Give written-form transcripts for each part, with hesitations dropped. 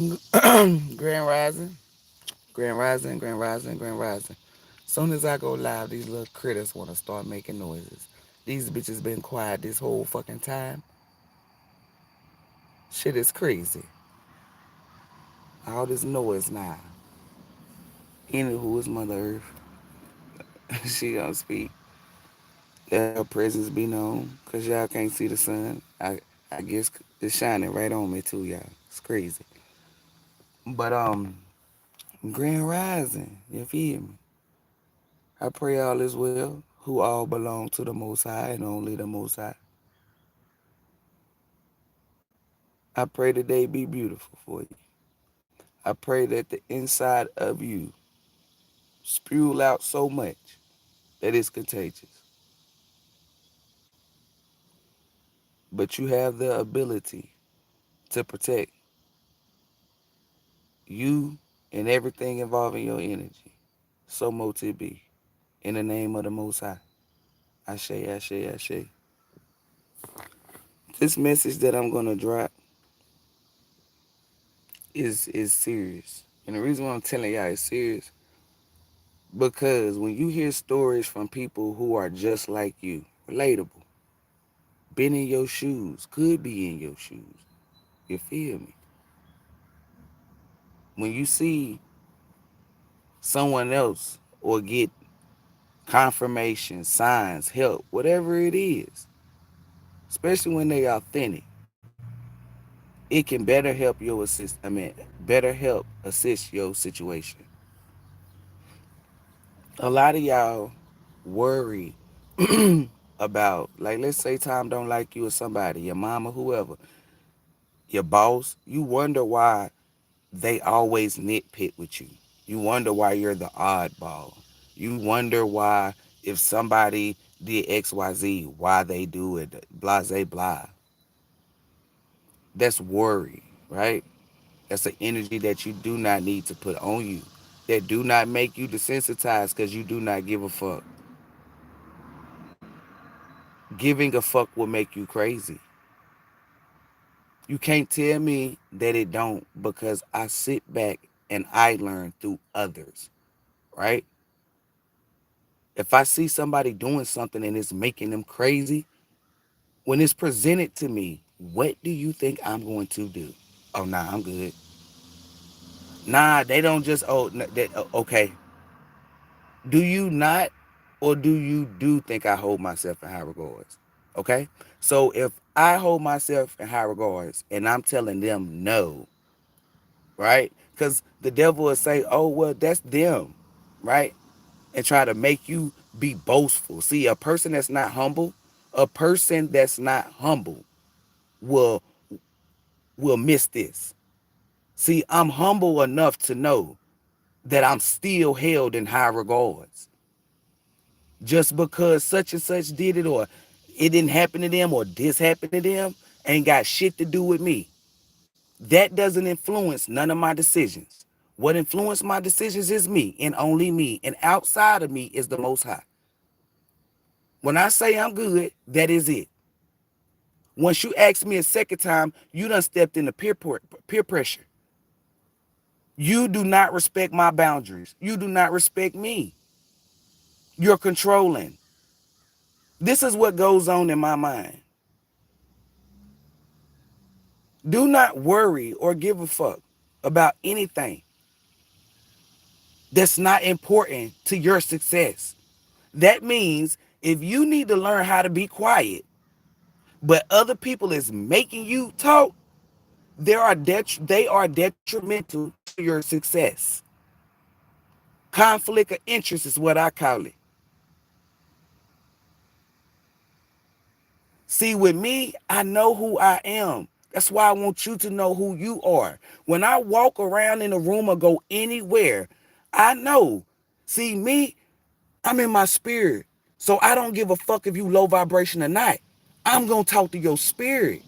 Grand Rising, Grand Rising, Grand Rising, Grand Rising. Soon as I go live, these little critters want to start making noises. These bitches been quiet this whole fucking time. Shit is crazy. All this noise now. Anywho, is Mother Earth. She gonna speak. Let her presence be known. Cause y'all can't see the sun. I guess it's shining right on me too, y'all. It's crazy. But Grand Rising, you feel me? I pray all is well, who all belong to the Most High and only the Most High. I pray the day be beautiful for you. I pray that the inside of you spew out so much that it's contagious. But you have the ability to protect you and everything involving your energy. So mote it be. In the name of the Most High. Ashe, Ashe, Ashe. This message that I'm gonna drop is serious. And the reason why I'm telling y'all it's serious, because when you hear stories from people who are just like you, relatable, been in your shoes, could be in your shoes, you feel me? When you see someone else or get confirmation, signs, help, whatever it is, especially when they authentic, it can better help your better help assist your situation. A lot of y'all worry about, like, let's say Tom don't like you or somebody, your mama, whoever, your boss. You wonder why they always nitpick with you. You wonder why you're the oddball. You wonder why, if somebody did XYZ, why they do it, blah, blah, blah. That's worry, right? That's an energy that you do not need to put on you. That do not make you desensitized because you do not give a fuck. Giving a fuck will make you crazy. You can't tell me that it don't, because I sit back and I learn through others, right? If I see somebody doing something and it's making them crazy, when it's presented to me, what do you think I'm going to do? Oh, nah, I'm good. Nah, they don't just, okay. Do you not, or do you do think I hold myself in high regards? Okay? So if I hold myself in high regards and I'm telling them no, right? Because the devil will say, oh, well, that's them, right? And try to make you be boastful. See, a person that's not humble will will miss this. See, I'm humble enough to know that I'm still held in high regards. Just because such and such did it, or it didn't happen to them, or this happened to them, ain't got shit to do with me. That doesn't influence none of my decisions. What influences my decisions is me and only me. And outside of me is the Most High. When I say I'm good, that is it. Once you ask me a second time, you done stepped into peer pressure. You do not respect my boundaries. You do not respect me. You're controlling. This is what goes on in my mind. Do not worry or give a fuck about anything that's not important to your success. That means if you need to learn how to be quiet, but other people is making you talk, they are detrimental to your success. Conflict of interest is what I call it. See, with me, I know who I am. That's why I want you to know who you are. When I walk around in a room or go anywhere, I know. See, me, I'm in my spirit. So I don't give a fuck if you low vibration or not. I'm going to talk to your spirit.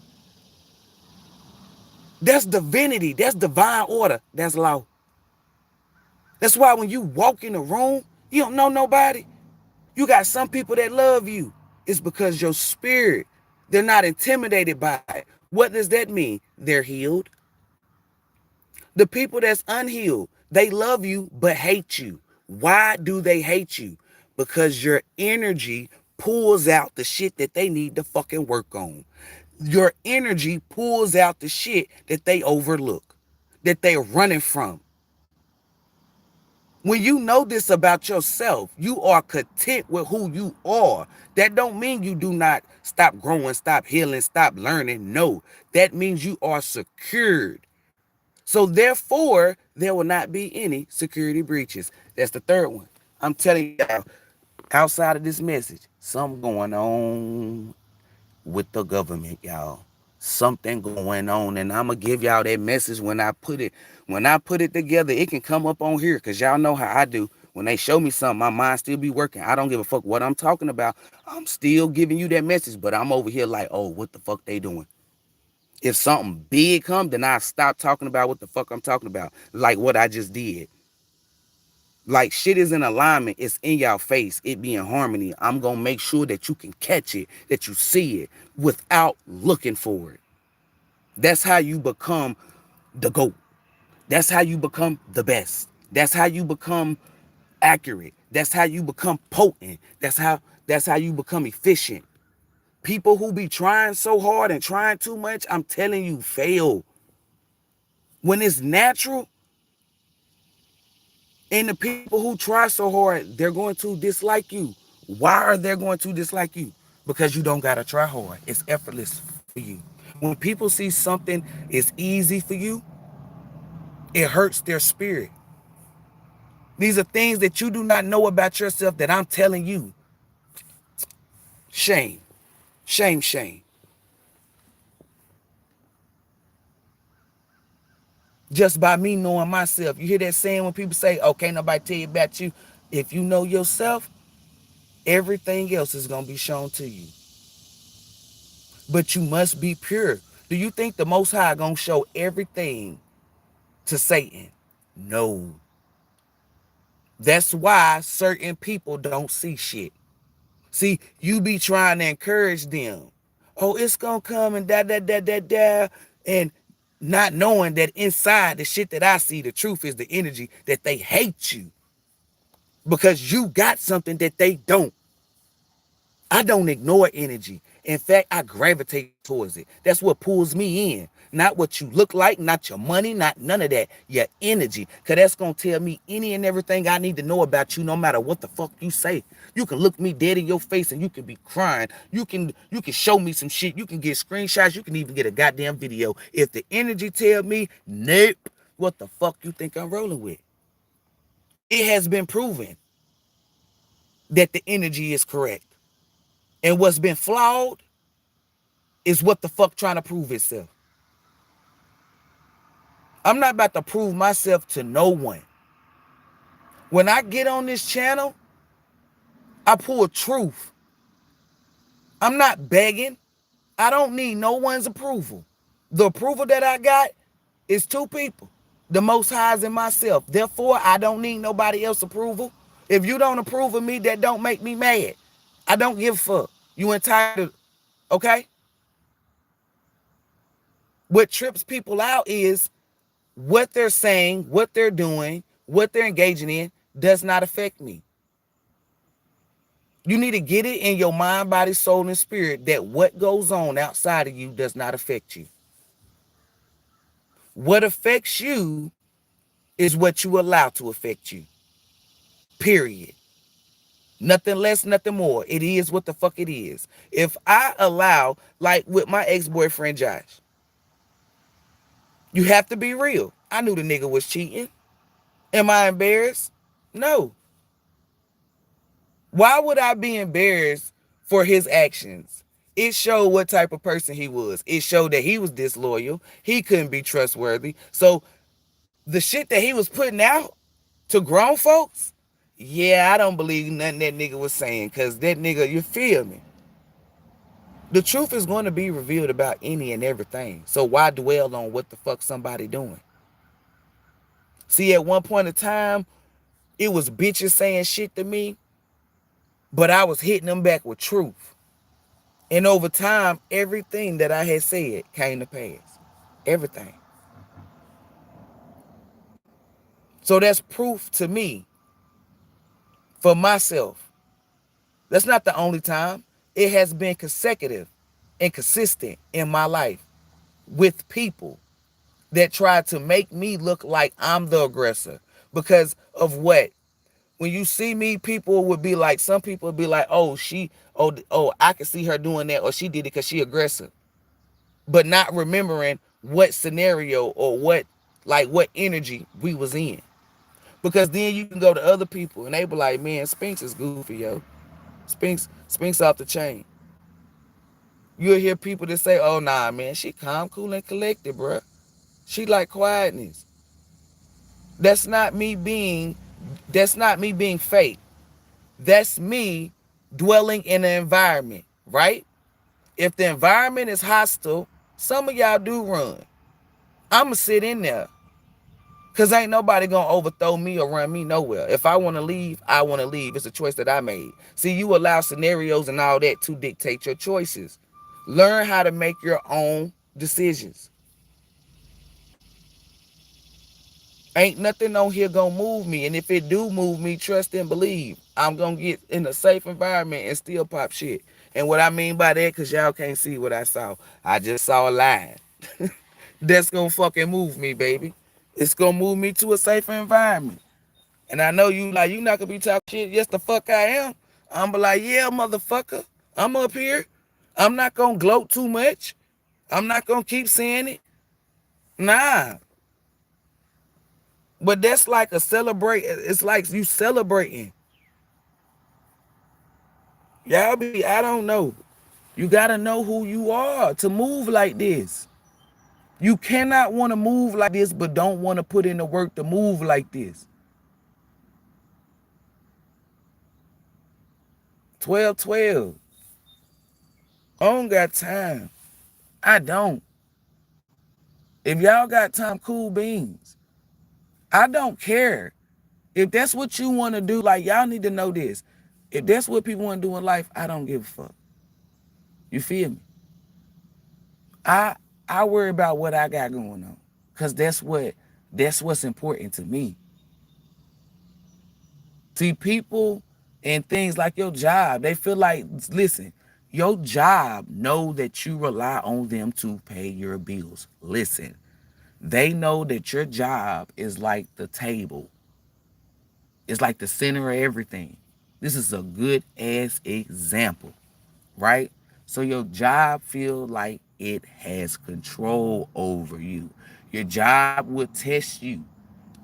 That's divinity. That's divine order. That's law. That's why when you walk in a room, you don't know nobody. You got some people that love you. It's because your spirit, they're not intimidated by it. What does that mean? They're healed. The people that's unhealed, they love you but hate you. Why do they hate you? Because your energy pulls out the shit that they need to fucking work on. Your energy pulls out the shit that they overlook, that they're running from. When you know this about yourself, you are content with who you are. That don't mean you do not stop growing, stop healing, stop learning. No, that means you are secured. So therefore, there will not be any security breaches. That's the third one. I'm telling y'all, outside of this message, something going on with the government, y'all. Something going on, and I'ma give y'all that message when I put it together. It can come up on here, cause y'all know how I do. When they show me something, my mind still be working. I don't give a fuck what I'm talking about. I'm still giving you that message, but I'm over here like, oh, what the fuck they doing? If something big come, then I stop talking about what the fuck I'm talking about, like what I just did. Like shit is in alignment. It's in y'all face. It be in harmony. I'm gonna make sure that you can catch it, that you see it without looking for it. That's how you become the GOAT. That's how you become the best. That's how you become accurate. That's how you become potent. That's how you become efficient. People who be trying so hard and trying too much, I'm telling you, fail. When it's natural, and the people who try so hard, they're going to dislike you. Why are they going to dislike you? Because you don't gotta try hard. It's effortless for you. When people see something is easy for you, it hurts their spirit. These are things that you do not know about yourself that I'm telling you. Shame. Shame, shame. Just by me knowing myself. You hear that saying when people say, oh, can't nobody tell you about you? If you know yourself, everything else is going to be shown to you. But you must be pure. Do you think the Most High going to show everything to Satan? No. That's why certain people don't see shit. See, you be trying to encourage them. Oh, it's gonna come and da. And not knowing that inside the shit that I see, the truth is the energy that they hate you. Because you got something that they don't. I don't ignore energy. In fact, I gravitate towards it. That's what pulls me in. Not what you look like, not your money, not none of that. Your energy. Because that's going to tell me any and everything I need to know about you, no matter what the fuck you say. You can look me dead in your face and you can be crying. You can show me some shit. You can get screenshots. You can even get a goddamn video. If the energy tell me, nope, what the fuck you think I'm rolling with? It has been proven that the energy is correct. And what's been flawed is what the fuck trying to prove itself. I'm not about to prove myself to no one. When I get on this channel, I pull truth. I'm not begging. I don't need no one's approval. The approval that I got is two people. The Most High's and myself. Therefore, I don't need nobody else's approval. If you don't approve of me, that don't make me mad. I don't give a fuck. You entitled, okay? What trips people out is what they're saying, what they're doing, what they're engaging in does not affect me. You need to get it in your mind, body, soul, and spirit that what goes on outside of you does not affect you. What affects you is what you allow to affect you. Period. Nothing less, nothing more. It is what the fuck it is. If I allow, like with my ex-boyfriend Josh, you have to be real. I knew the nigga was cheating. Am I embarrassed? No. Why would I be embarrassed for his actions? It showed what type of person he was. It showed that he was disloyal. He couldn't be trustworthy. So the shit that he was putting out to grown folks, yeah, I don't believe nothing that nigga was saying. Because that nigga, you feel me? The truth is going to be revealed about any and everything. So why dwell on what the fuck somebody doing? See, at one point in time, it was bitches saying shit to me, but I was hitting them back with truth. And over time, everything that I had said came to pass. Everything. So that's proof to me for myself. That's not the only time. It has been consecutive and consistent in my life with people that try to make me look like I'm the aggressor because of what? When you see me, people would be like, some people would be like, oh, I can see her doing that, or she did it because she aggressive, but not remembering what scenario or what energy we was in. Because then you can go to other people and they be like, man, Spinks is goofy, yo. Spinks off the chain. You'll hear people that say, oh, nah, man, she calm, cool, and collected, bruh. She like quietness. That's not me being, that's not me being fake. That's me dwelling in an environment, right? If the environment is hostile, some of y'all do run. I'ma sit in there. Cause ain't nobody gonna overthrow me or run me nowhere. If I wanna leave, I wanna leave. It's a choice that I made. See, you allow scenarios and all that to dictate your choices. Learn how to make your own decisions. Ain't nothing on here gonna move me. And if it do move me, trust and believe. I'm gonna get in a safe environment and still pop shit. And what I mean by that, cause y'all can't see what I saw. I just saw a line. That's gonna fucking move me, baby. It's gonna move me to a safer environment. And I know you not gonna be talking shit. Yes, the fuck I am. I'm be like, yeah, motherfucker. I'm up here. I'm not gonna gloat too much. I'm not gonna keep saying it. Nah. But that's like a celebrate. It's like you celebrating. Y'all be, I don't know. You gotta know who you are to move like this. You cannot want to move like this, but don't want to put in the work to move like this. 12-12. I don't got time. I don't. If y'all got time, cool beans. I don't care. If that's what you want to do, like y'all need to know this. If that's what people want to do in life, I don't give a fuck. You feel me? I I worry about what I got going on. Cause that's what's important to me. See, people and things like your job, they feel like, listen, your job know that you rely on them to pay your bills. Listen, they know that your job is like the table. It's like the center of everything. This is a good ass example, right? So your job feel like it has control over you. Your job will test you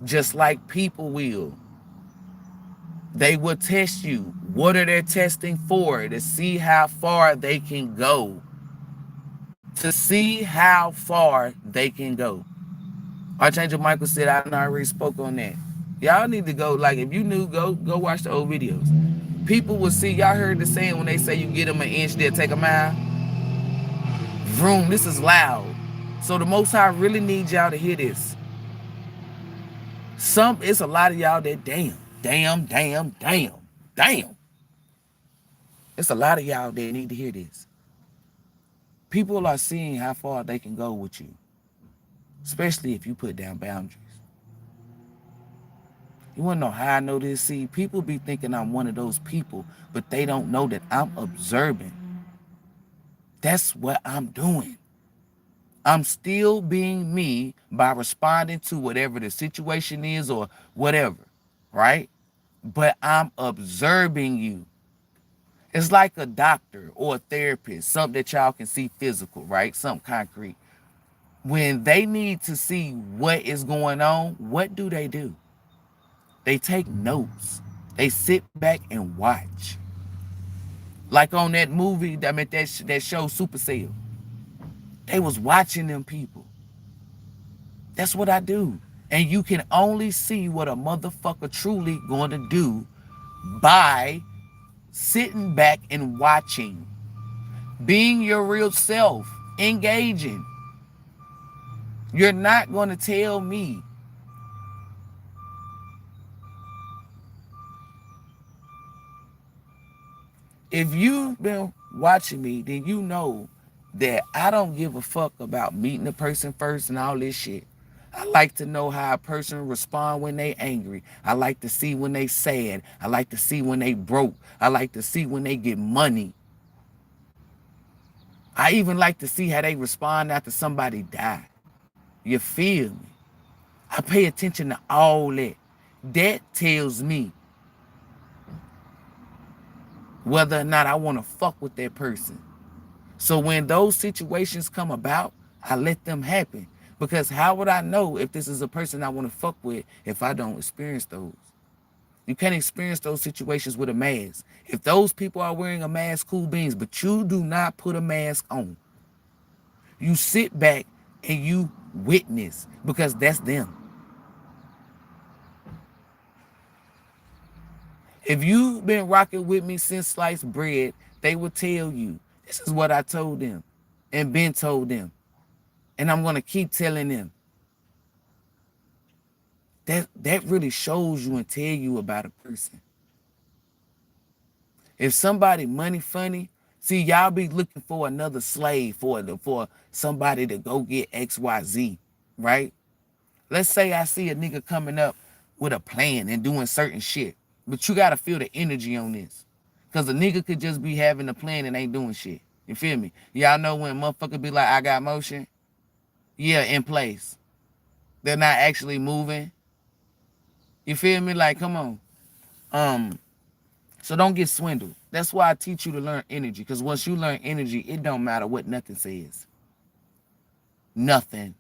just like people will. They will test you. What are they testing for? To see how far they can go. To see how far they can go. Archangel Michael said, I done already spoke on that. Y'all need to go, like, if you knew, go watch the old videos. People will see, y'all heard the saying when they say you get them an inch, they'll take a mile. Vroom, this is loud. So the Most High really needs y'all to hear this. It's a lot of y'all that damn. It's a lot of y'all that need to hear this. People are seeing how far they can go with you, especially if you put down boundaries. You want to know how I know this? See, people be thinking I'm one of those people, but they don't know that I'm observing. That's what I'm doing. I'm still being me by responding to whatever the situation is or whatever, right? But I'm observing you. It's like a doctor or a therapist, something that y'all can see physical, right? Something concrete. When they need to see what is going on, what do? They take notes. They sit back and watch. Like on that movie, that show Super Cell. They was watching them people. That's what I do. And you can only see what a motherfucker truly going to do by sitting back and watching. Being your real self. Engaging. You're not going to tell me. If you've been watching me, then you know that I don't give a fuck about meeting the person first and all this shit. I like to know how a person respond when they angry. I like to see when they sad. I like to see when they broke. I like to see when they get money. I even like to see how they respond after somebody die. You feel me? I pay attention to all that. That tells me whether or not I want to fuck with that person. So when those situations come about, I let them happen. Because how would I know if this is a person I want to fuck with if I don't experience those? You can't experience those situations with a mask. If those people are wearing a mask, cool beans, but you do not put a mask on. You sit back and you witness because that's them. If you've been rocking with me since sliced bread, they will tell you, this is what I told them and been told them. And I'm going to keep telling them. That really shows you and tell you about a person. If somebody money funny, see, y'all be looking for another slave for somebody to go get XYZ, right? Let's say I see a nigga coming up with a plan and doing certain shit. But you gotta feel the energy on this. Cause a nigga could just be having a plan and ain't doing shit. You feel me? Y'all know when motherfucker be like, I got motion? Yeah, in place. They're not actually moving. You feel me? Like, come on. So don't get swindled. That's why I teach you to learn energy. Because once you learn energy, it don't matter what nothing says. Nothing.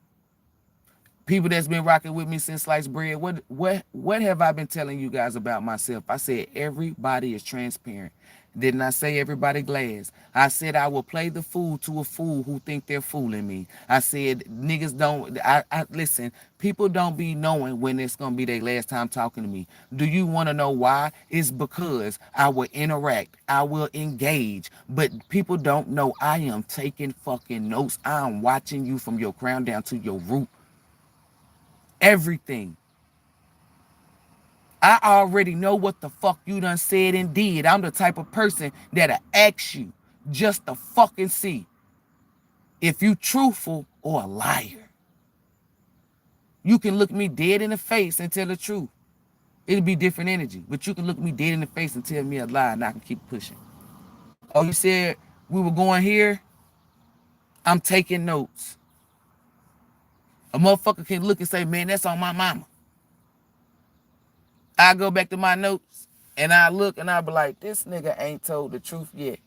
People that's been rocking with me since sliced bread, what have I been telling you guys about myself? I said everybody is transparent. Didn't I say everybody glass? I said I will play the fool to a fool who think they're fooling me. I said niggas don't. I listen. People don't be knowing when it's gonna be their last time talking to me. Do you want to know why? It's because I will interact. I will engage. But people don't know I am taking fucking notes. I am watching you from your crown down to your root. Everything. I already know what the fuck you done said and did. I'm the type of person that'll ask you just to fucking see if you truthful or a liar. You can look me dead in the face and tell the truth. It'll be different energy. But you can look me dead in the face and tell me a lie and I can keep pushing. Oh, you said we were going here? I'm taking notes. A motherfucker can look and say, man, that's on my mama. I go back to my notes and I look and I be like, this nigga ain't told the truth yet.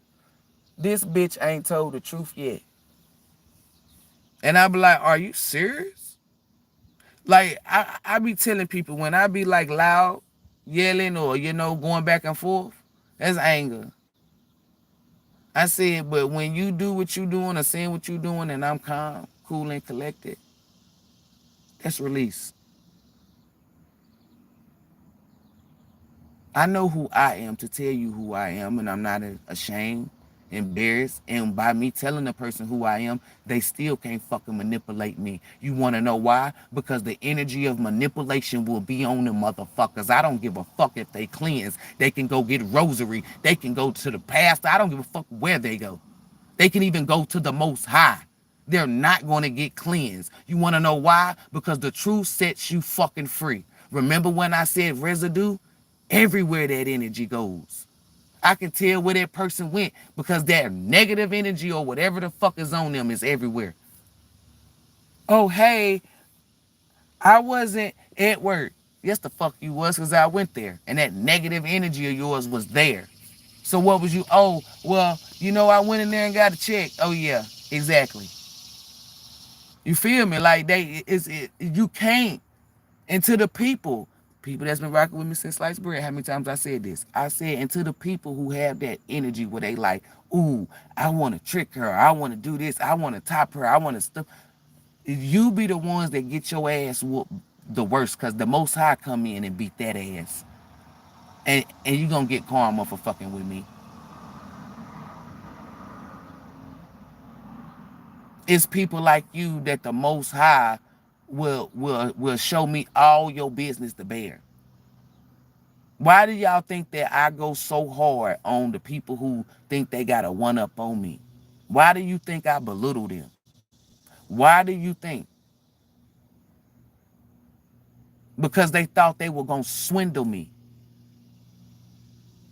This bitch ain't told the truth yet. And I be like, are you serious? Like, I be telling people when I be like loud, yelling or, going back and forth, that's anger. I said, but when you do what you doing or saying what you doing and I'm calm, cool and collected, that's release. I know who I am to tell you who I am, and I'm not ashamed, embarrassed. And by me telling the person who I am, they still can't fucking manipulate me. You want to know why? Because the energy of manipulation will be on them motherfuckers. I don't give a fuck if they cleanse. They can go get rosary. They can go to the pastor. I don't give a fuck where they go. They can even go to the Most High. They're not going to get cleansed. You want to know why? Because the truth sets you fucking free. Remember when I said residue? Everywhere that energy goes. I can tell where that person went because that negative energy or whatever the fuck is on them is everywhere. Oh, hey, I wasn't at work. Yes, the fuck you was because I went there. And that negative energy of yours was there. So what was you? Oh, well, I went in there and got a check. Oh, yeah, exactly. You feel me? Like you can't. And to the people that's been rocking with me since sliced bread, how many times I said this? I said, and to the people who have that energy where they like, ooh, I want to trick her. I want to do this. I want to top her. I want to stuff. You be the ones that get your ass whooped the worst because the Most High come in and beat that ass. And you going to get karma for fucking with me. It's people like you that the Most High will show me all your business to bear. Why do y'all think that I go so hard on the people who think they got a one up on me? Why do you think I belittle them? Why do you think? because they thought they were going to swindle me.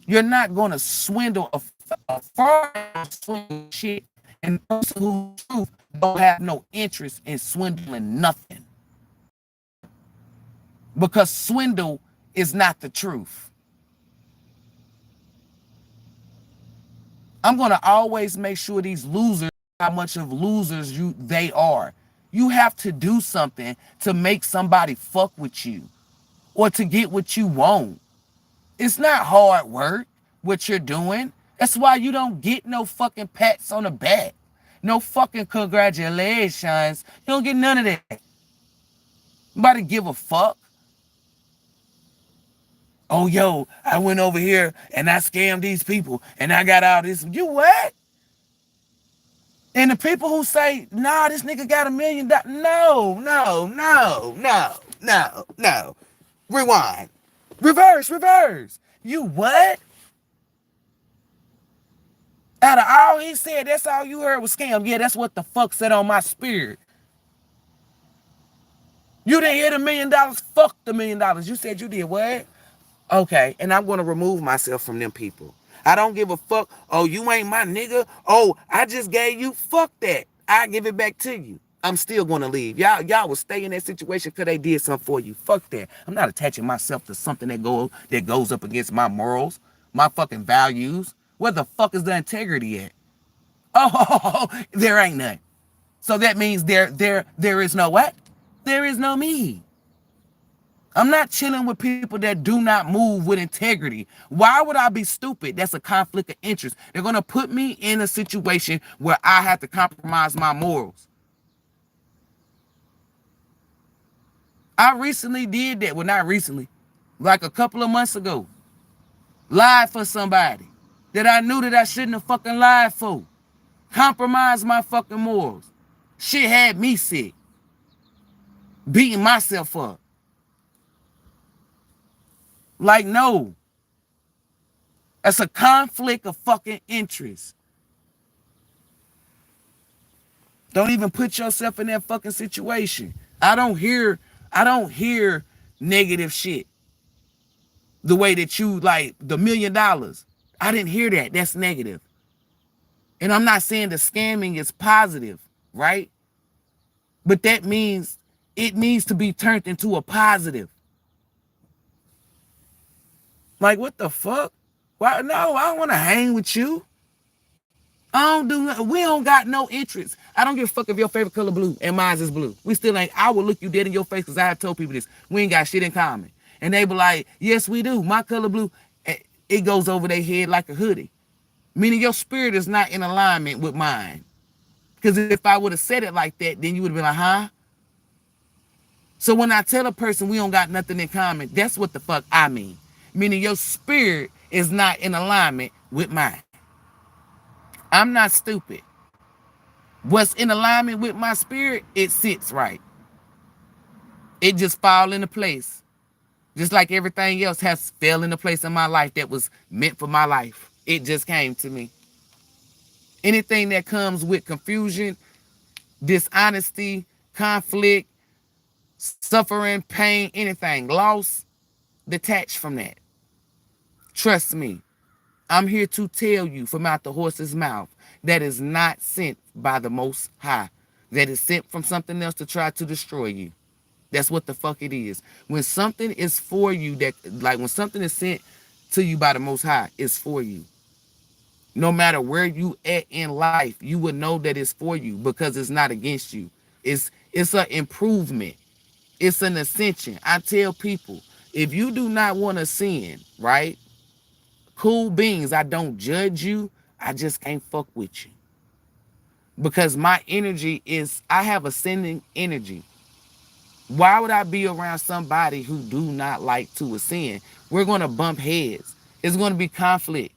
You're not going to swindle a fraud, swindle shit, and the person who truth don't have no interest in swindling nothing, because swindle is not the truth. I'm going to always make sure these losers, how much of losers they are. You have to do something to make somebody fuck with you or to get what you want. It's not hard work what you're doing. That's why you don't get no fucking pats on the back. No fucking congratulations. You don't get none of that. Nobody give a fuck. Oh, yo, I went over here and I scammed these people and I got all this. You what? And the people who say, nah, this nigga got $1 million. No. Rewind. Reverse. You what? Out of all he said, that's all you heard was scam. Yeah, that's what the fuck said on my spirit. You didn't hear the $1 million? Fuck the $1 million. You said you did what? Okay, and I'm going to remove myself from them people. I don't give a fuck. Oh, you ain't my nigga. Oh, I just gave you. Fuck that. I give it back to you. I'm still going to leave. Y'all will stay in that situation because they did something for you. Fuck that. I'm not attaching myself to something that goes up against my morals, my fucking values. Where the fuck is the integrity at? Oh, there ain't none. So that means there is no what? There is no me. I'm not chilling with people that do not move with integrity. Why would I be stupid? That's a conflict of interest. They're going to put me in a situation where I have to compromise my morals. I recently did that. Well, not recently. Like a couple of months ago. Lied for somebody that I knew that I shouldn't have fucking lied for. Compromised my fucking morals. Shit had me sick. Beating myself up. Like, no. That's a conflict of fucking interest. Don't even put yourself in that fucking situation. I don't hear negative shit. The way that you like the $1 million. I didn't hear that. That's negative. And I'm not saying the scamming is positive, right? But that means it needs to be turned into a positive. Like, what the fuck? Why? No, I don't want to hang with you. We don't got no interest. I don't give a fuck if your favorite color blue and mine is blue. We still ain't. I will look you dead in your face because I have told people this. We ain't got shit in common. And they be like, yes, we do. My color blue, it goes over their head like a hoodie. Meaning your spirit is not in alignment with mine. Because if I would have said it like that, then you would have been like, huh? So when I tell a person we don't got nothing in common, that's what the fuck I mean. Meaning your spirit is not in alignment with mine. I'm not stupid. What's in alignment with my spirit, it sits right. It just fall into place. Just like everything else has fell into place in my life that was meant for my life. It just came to me. Anything that comes with confusion, dishonesty, conflict, suffering, pain, anything, loss, detach from that. Trust me. I'm here to tell you from out the horse's mouth that is not sent by the Most High. That is sent from something else to try to destroy you. That's what the fuck it is. When something is for you, when something is sent to you by the Most High, it's for you. No matter where you at in life, you would know that it's for you because it's not against you. It's an improvement. It's an ascension. I tell people, if you do not want to sin, right? Cool beans, I don't judge you. I just can't fuck with you. Because my energy I have ascending energy. Why would I be around somebody who do not like to ascend? We're going to bump heads. It's going to be conflict.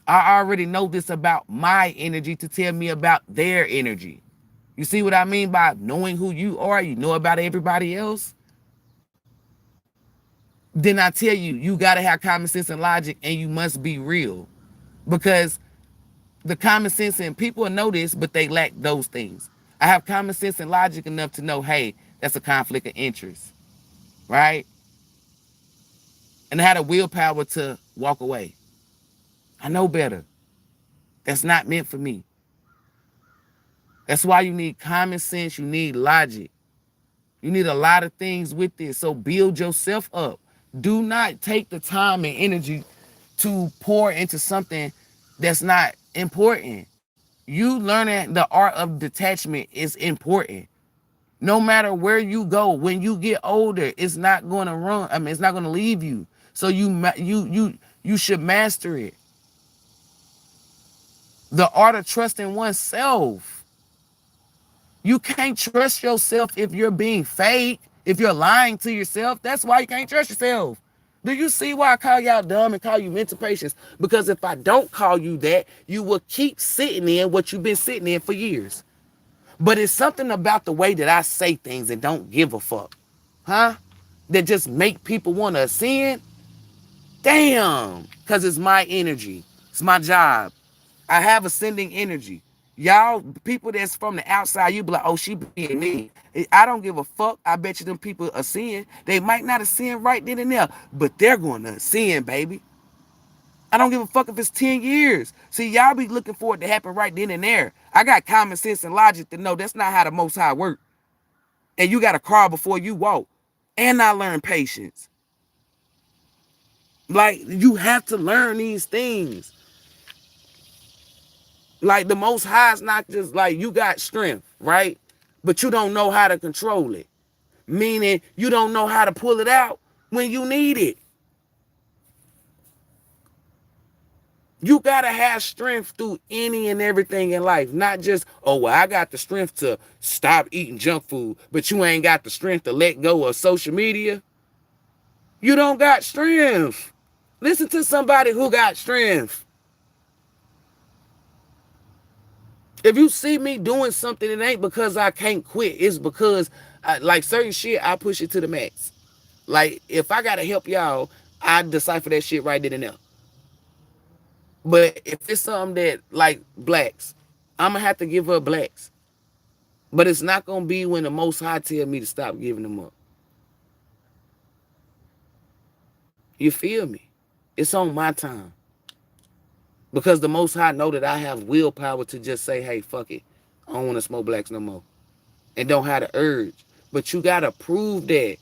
I already know this about my energy to tell me about their energy. You see what I mean by knowing who you are? You know about everybody else? Then I tell you, you got to have common sense and logic, and you must be real. Because the common sense, and people know this, but they lack those things. I have common sense and logic enough to know, hey, that's a conflict of interest, right? And I had the willpower to walk away. I know better. That's not meant for me. That's why you need common sense. You need logic. You need a lot of things with this. So build yourself up. Do not take the time and energy to pour into something that's not important. You learning the art of detachment is important. No matter where you go, when you get older, it's not going to run. I mean, it's not going to leave you. So you should master it. The art of trusting oneself. You can't trust yourself if you're being fake, if you're lying to yourself. That's why you can't trust yourself. Do you see why I call y'all dumb and call you mental patients? Because if I don't call you that, you will keep sitting in what you've been sitting in for years. But it's something about the way that I say things and don't give a fuck. Huh? That just make people want to ascend. Damn. Because it's my energy. It's my job. I have ascending energy. Y'all, people that's from the outside, you be like, oh, she being mean. I don't give a fuck. I bet you them people ascend. They might not ascend right then and there, but they're going to ascend, baby. I don't give a fuck if it's 10 years. See, y'all be looking for it to happen right then and there. I got common sense and logic to know that's not how the Most High work. And you got to crawl before you walk. And I learned patience. Like, you have to learn these things. Like, the Most High is not just like you got strength, right? But you don't know how to control it. Meaning, you don't know how to pull it out when you need it. You got to have strength through any and everything in life. Not just, oh, well, I got the strength to stop eating junk food, but you ain't got the strength to let go of social media. You don't got strength. Listen to somebody who got strength. If you see me doing something, it ain't because I can't quit. It's because, like certain shit, I push it to the max. Like, if I got to help y'all, I decipher that shit right then and there. But if it's something that, like blacks, I'm going to have to give up blacks. But it's not going to be when the Most High tell me to stop giving them up. You feel me? It's on my time. Because the Most High know that I have willpower to just say, hey, fuck it. I don't want to smoke blacks no more. And don't have the urge. But you got to prove that.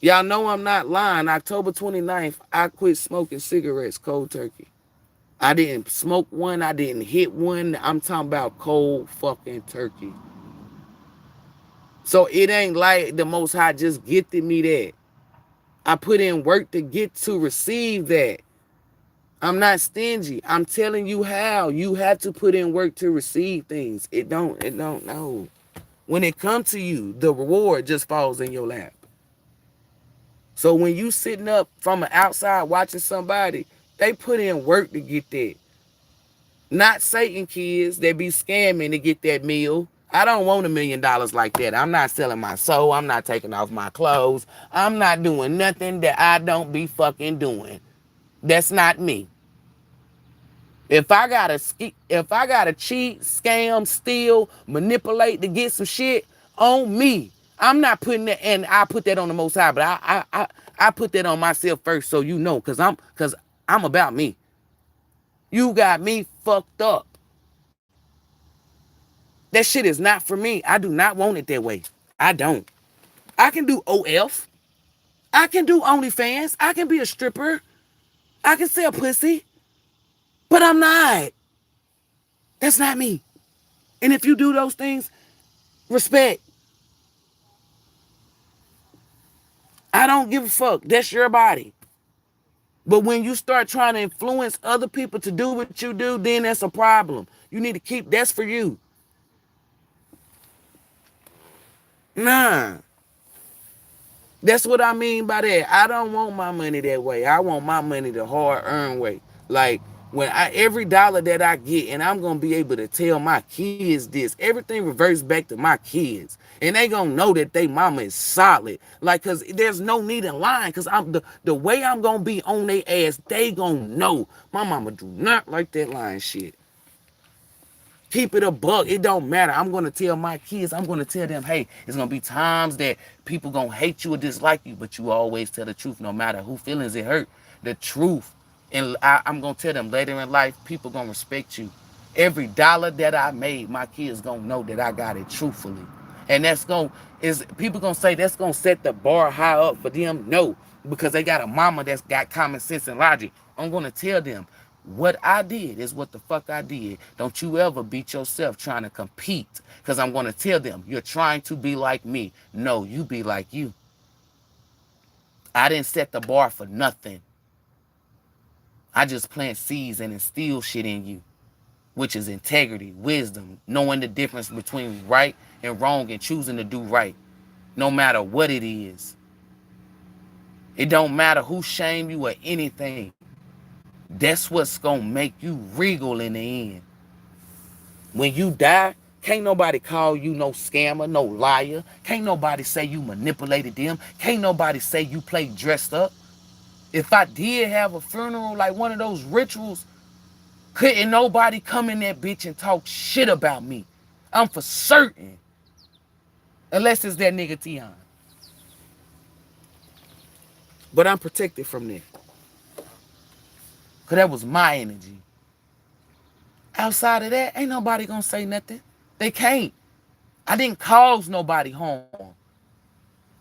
Y'all know I'm not lying. October 29th, I quit smoking cigarettes cold turkey. I didn't smoke one. I didn't hit one. I'm talking about cold fucking turkey. So it ain't like the Most High just gifted me that. I put in work to get to receive that. I'm not stingy. I'm telling you how. You have to put in work to receive things. It don't know. When it comes to you, the reward just falls in your lap. So when you sitting up from the outside watching somebody, they put in work to get that. Not Satan kids that be scamming to get that meal. I don't want $1 million like that. I'm not selling my soul. I'm not taking off my clothes. I'm not doing nothing that I don't be fucking doing. That's not me. If I gotta cheat, scam, steal, manipulate to get some shit on me, I'm not putting that. And I put that on the Most High, but I put that on myself first, so you know, cause I'm about me. You got me fucked up. That shit is not for me. I do not want it that way. I don't. I can do OF. I can do OnlyFans. I can be a stripper. I can sell pussy. But I'm not. That's not me. And if you do those things, respect. I don't give a fuck. That's your body. But when you start trying to influence other people to do what you do, then that's a problem. You need to keep that's for you. Nah. That's what I mean by that. I don't want my money that way. I want my money the hard-earned way. Like, every dollar that I get, and I'm going to be able to tell my kids this, everything reverts back to my kids. And they going to know that they mama is solid. Like, because there's no need in lying. Because the way I'm going to be on their ass, they going to know. My mama do not like that lying shit. Keep it a buck. It don't matter. I'm going to tell my kids, I'm going to tell them, hey, it's going to be times that people going to hate you or dislike you, but you always tell the truth no matter who feelings it hurt. The truth. And I'm going to tell them later in life, people going to respect you. Every dollar that I made, my kids going to know that I got it truthfully. And that's going to, is people going to say that's going to set the bar high up for them? No, because they got a mama that's got common sense and logic. I'm going to tell them, what I did is what the fuck I did. Don't you ever beat yourself trying to compete. Because I'm going to tell them, you're trying to be like me. No, you be like you. I didn't set the bar for nothing. I just plant seeds and instill shit in you, which is integrity, wisdom, knowing the difference between right and wrong and choosing to do right, no matter what it is. It don't matter who shame you or anything. That's what's going to make you regal in the end. When you die, can't nobody call you no scammer, no liar. Can't nobody say you manipulated them. Can't nobody say you played dressed up. If I did have a funeral, like one of those rituals, couldn't nobody come in that bitch and talk shit about me. I'm for certain. Unless it's that nigga Tion. But I'm protected from that. Because that was my energy. Outside of that, ain't nobody gonna say nothing. They can't. I didn't cause nobody harm.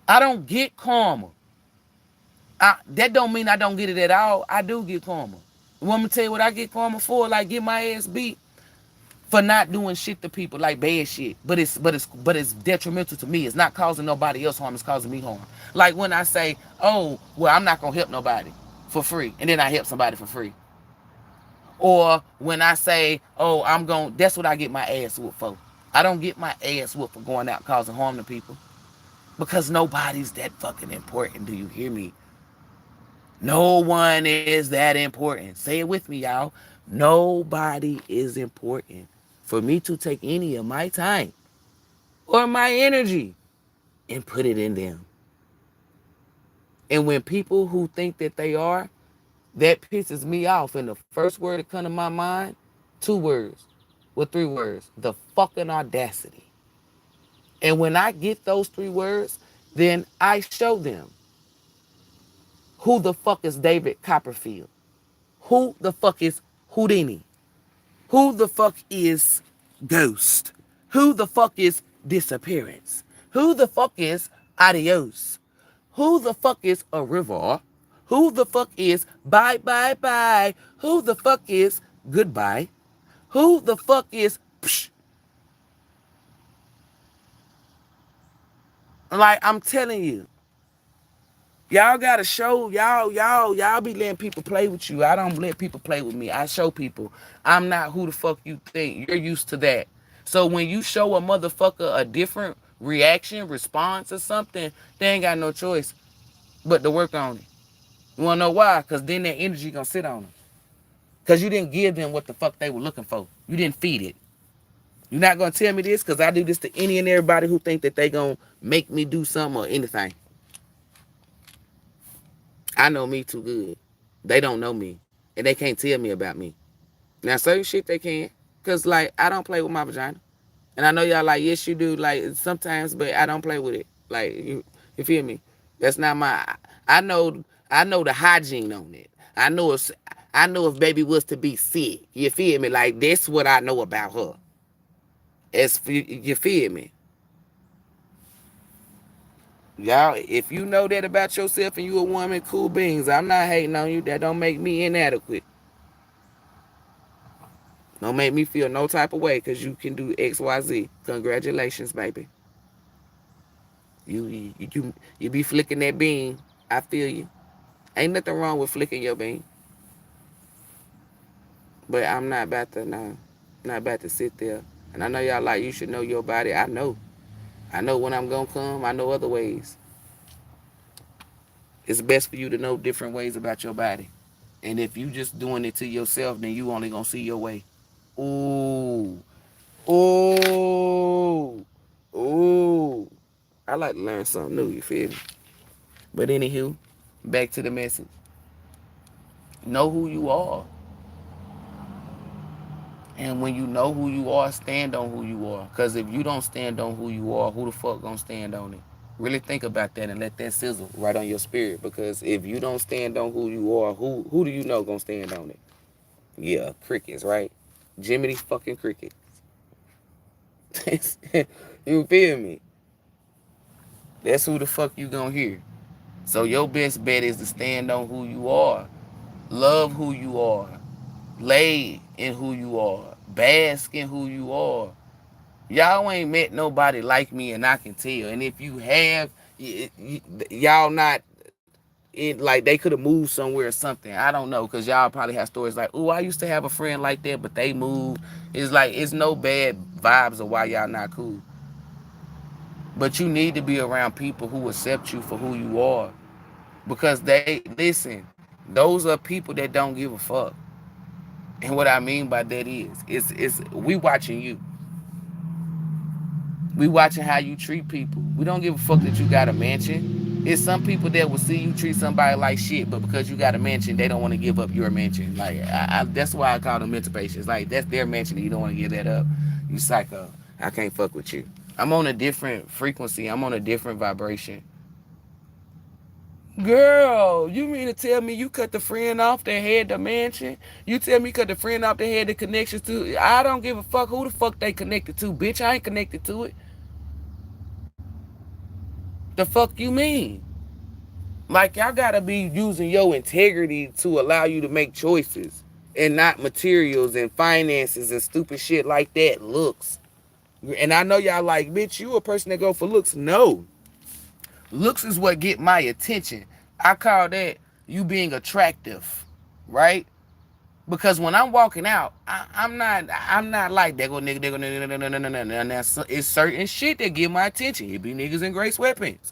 I don't get karma. That don't mean I don't get it at all. I do get karma. You want me to tell you what I get karma for? Like get my ass beat for not doing shit to people, like bad shit. But it's detrimental to me. It's not causing nobody else harm. It's causing me harm. Like when I say, oh, well, I'm not gonna help nobody for free, and then I help somebody for free. Or when I say, oh, that's what I get my ass whooped for. I don't get my ass whooped for going out causing harm to people. Because nobody's that fucking important. Do you hear me? No one is that important. Say it with me, y'all. Nobody is important for me to take any of my time or my energy and put it in them. And when people who think that they are, that pisses me off. And the first word that come to my mind, 2 words, well, 3 words, the fucking audacity. And when I get those 3 words, then I show them who the fuck is David Copperfield. Who the fuck is Houdini? Who the fuck is Ghost? Who the fuck is Disappearance? Who the fuck is Adios? Who the fuck is a river? Who the fuck is bye bye bye? Who the fuck is goodbye? Who the fuck is psh? Like I'm telling you, y'all gotta show y'all be letting people play with you. I don't let people play with me. I show people I'm not who the fuck you think. You're used to that. So when you show a motherfucker a different reaction, response, or something, they ain't got no choice but to work on it. You wanna know why? Cause then that energy gonna sit on them. Cause you didn't give them what the fuck they were looking for. You didn't feed it. You're not gonna tell me this, cause I do this to any and everybody who think that they gonna make me do something or anything. I know me too good. They don't know me. And they can't tell me about me. Now, certain shit they can. Because, like, I don't play with my vagina. And I know y'all like, yes, you do. Like, sometimes, but I don't play with it. Like, you feel me? That's not my... I know the hygiene on it. I know if baby was to be sick. You feel me? Like, that's what I know about her. You feel me? Y'all, if you know that about yourself and you a woman, cool beans. I'm not hating on you. That don't make me inadequate. Don't make me feel no type of way because you can do X, Y, Z. Congratulations, baby. You be flicking that bean. I feel you. Ain't nothing wrong with flicking your bean. But I'm not about to not about to sit there. And I know y'all like you should know your body. I know. I know when I'm gonna come. I know other ways. It's best for you to know different ways about your body. And if you just doing it to yourself, then you only gonna see your way. Ooh. Ooh. Ooh. I like to learn something new, you feel me? But anywho, back to the message. Know who you are. And when you know who you are, stand on who you are. Because if you don't stand on who you are, who the fuck gonna stand on it? Really think about that and let that sizzle right on your spirit. Because if you don't stand on who you are, who do you know gonna stand on it? Yeah, crickets, right? Jiminy fucking crickets. You feel me? That's who the fuck you gonna hear. So your best bet is to stand on who you are. Love who you are. Lay in who you are. Bask in who you are. Y'all ain't met nobody like me, and I can tell. And if you have, y'all not in, like, they could have moved somewhere or something. I don't know, because y'all probably have stories like, "Oh, I used to have a friend like that, but they moved." It's like, it's no bad vibes of why y'all not cool. But you need to be around people who accept you for who you are. Because they, listen, those are people that don't give a fuck. And what I mean by that is, it's we watching you. We watching how you treat people. We don't give a fuck that you got a mansion. It's some people that will see you treat somebody like shit, but because you got a mansion, they don't want to give up your mansion. Like, that's why I call them mental patients. Like, that's their mansion, and you don't want to give that up. You psycho. I can't fuck with you. I'm on a different frequency. I'm on a different vibration. Girl, you mean to tell me you cut the friend off that had the mansion? You tell me you cut the friend off that had the connections to? I don't give a fuck who the fuck they connected to, bitch. I ain't connected to it. The fuck you mean? Like, y'all gotta be using your integrity to allow you to make choices, and not materials and finances and stupid shit like that. Looks. And I know y'all like, bitch, you a person that go for looks. No. Looks is what get my attention. I call that you being attractive, right? Because when I'm walking out, I'm not like that go nigga, nigga, nigga, nigga, nigga, nigga, nigga. And that's, it's certain shit that get my attention. It be niggas in gray sweatpants.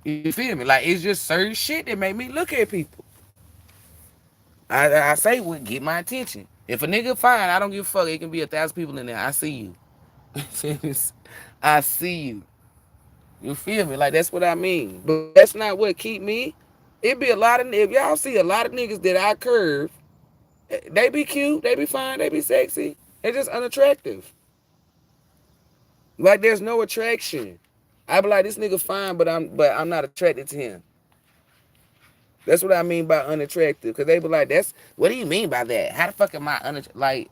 You feel me? Like, it's just certain shit that make me look at people. I say what get my attention. If a nigga fine, I don't give a fuck. It can be 1,000 people in there. I see you. I see you. You feel me? Like, that's what I mean. But that's not what keep me. It be a lot of, if y'all see a lot of niggas that I curve, they be cute, they be fine, they be sexy. They just unattractive. Like, there's no attraction. I be like, this nigga fine, but I'm not attracted to him. That's what I mean by unattractive. Cause they be like, that's what do you mean by that? How the fuck am I like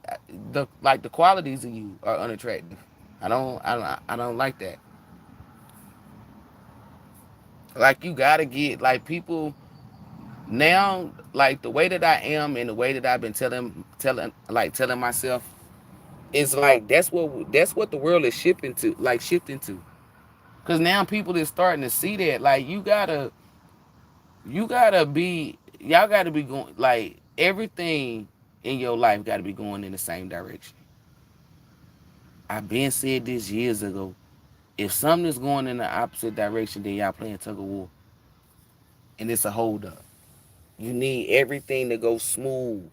the qualities of you are unattractive. I don't like that. Like, you gotta get like people now, like the way that I am and the way that I've been telling myself, it's like that's what the world is shifting to. Cause now people is starting to see that, like, you gotta be y'all gotta be going, like, everything in your life gotta be going in the same direction. I've been said this years ago. If something is going in the opposite direction, then y'all playing tug of war. And it's a hold up. You need everything to go smooth.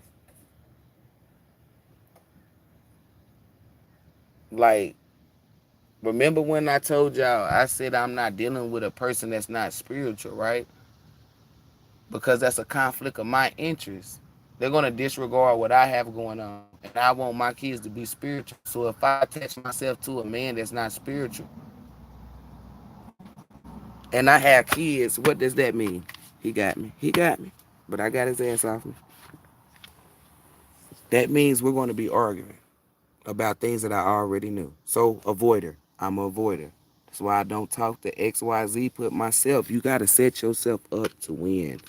Like, remember when I told y'all, I said I'm not dealing with a person that's not spiritual, right? Because that's a conflict of my interest. They're gonna disregard what I have going on, and I want my kids to be spiritual. So if I attach myself to a man that's not spiritual, and I have kids, what does that mean? He got me. He got me. But I got his ass off me. That means we're going to be arguing about things that I already knew. So, avoider. I'm a avoider. That's why I don't talk to XYZ, put myself. You got to set yourself up to win,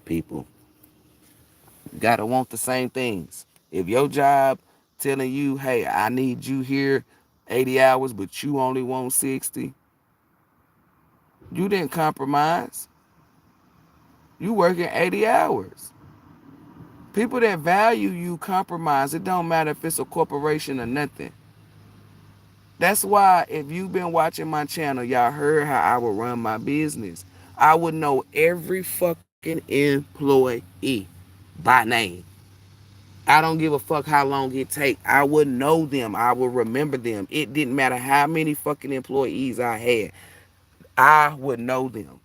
people. You got to want the same things. If your job telling you, hey, I need you here 80 hours, but you only want 60, you didn't compromise. You working 80 hours. People that value you compromise. It don't matter if it's a corporation or nothing. That's why if you've been watching my channel, y'all heard how I would run my business. I would know every fucking employee by name. I don't give a fuck how long it take. I would know them. I would remember them. It didn't matter how many fucking employees I had. I would know them.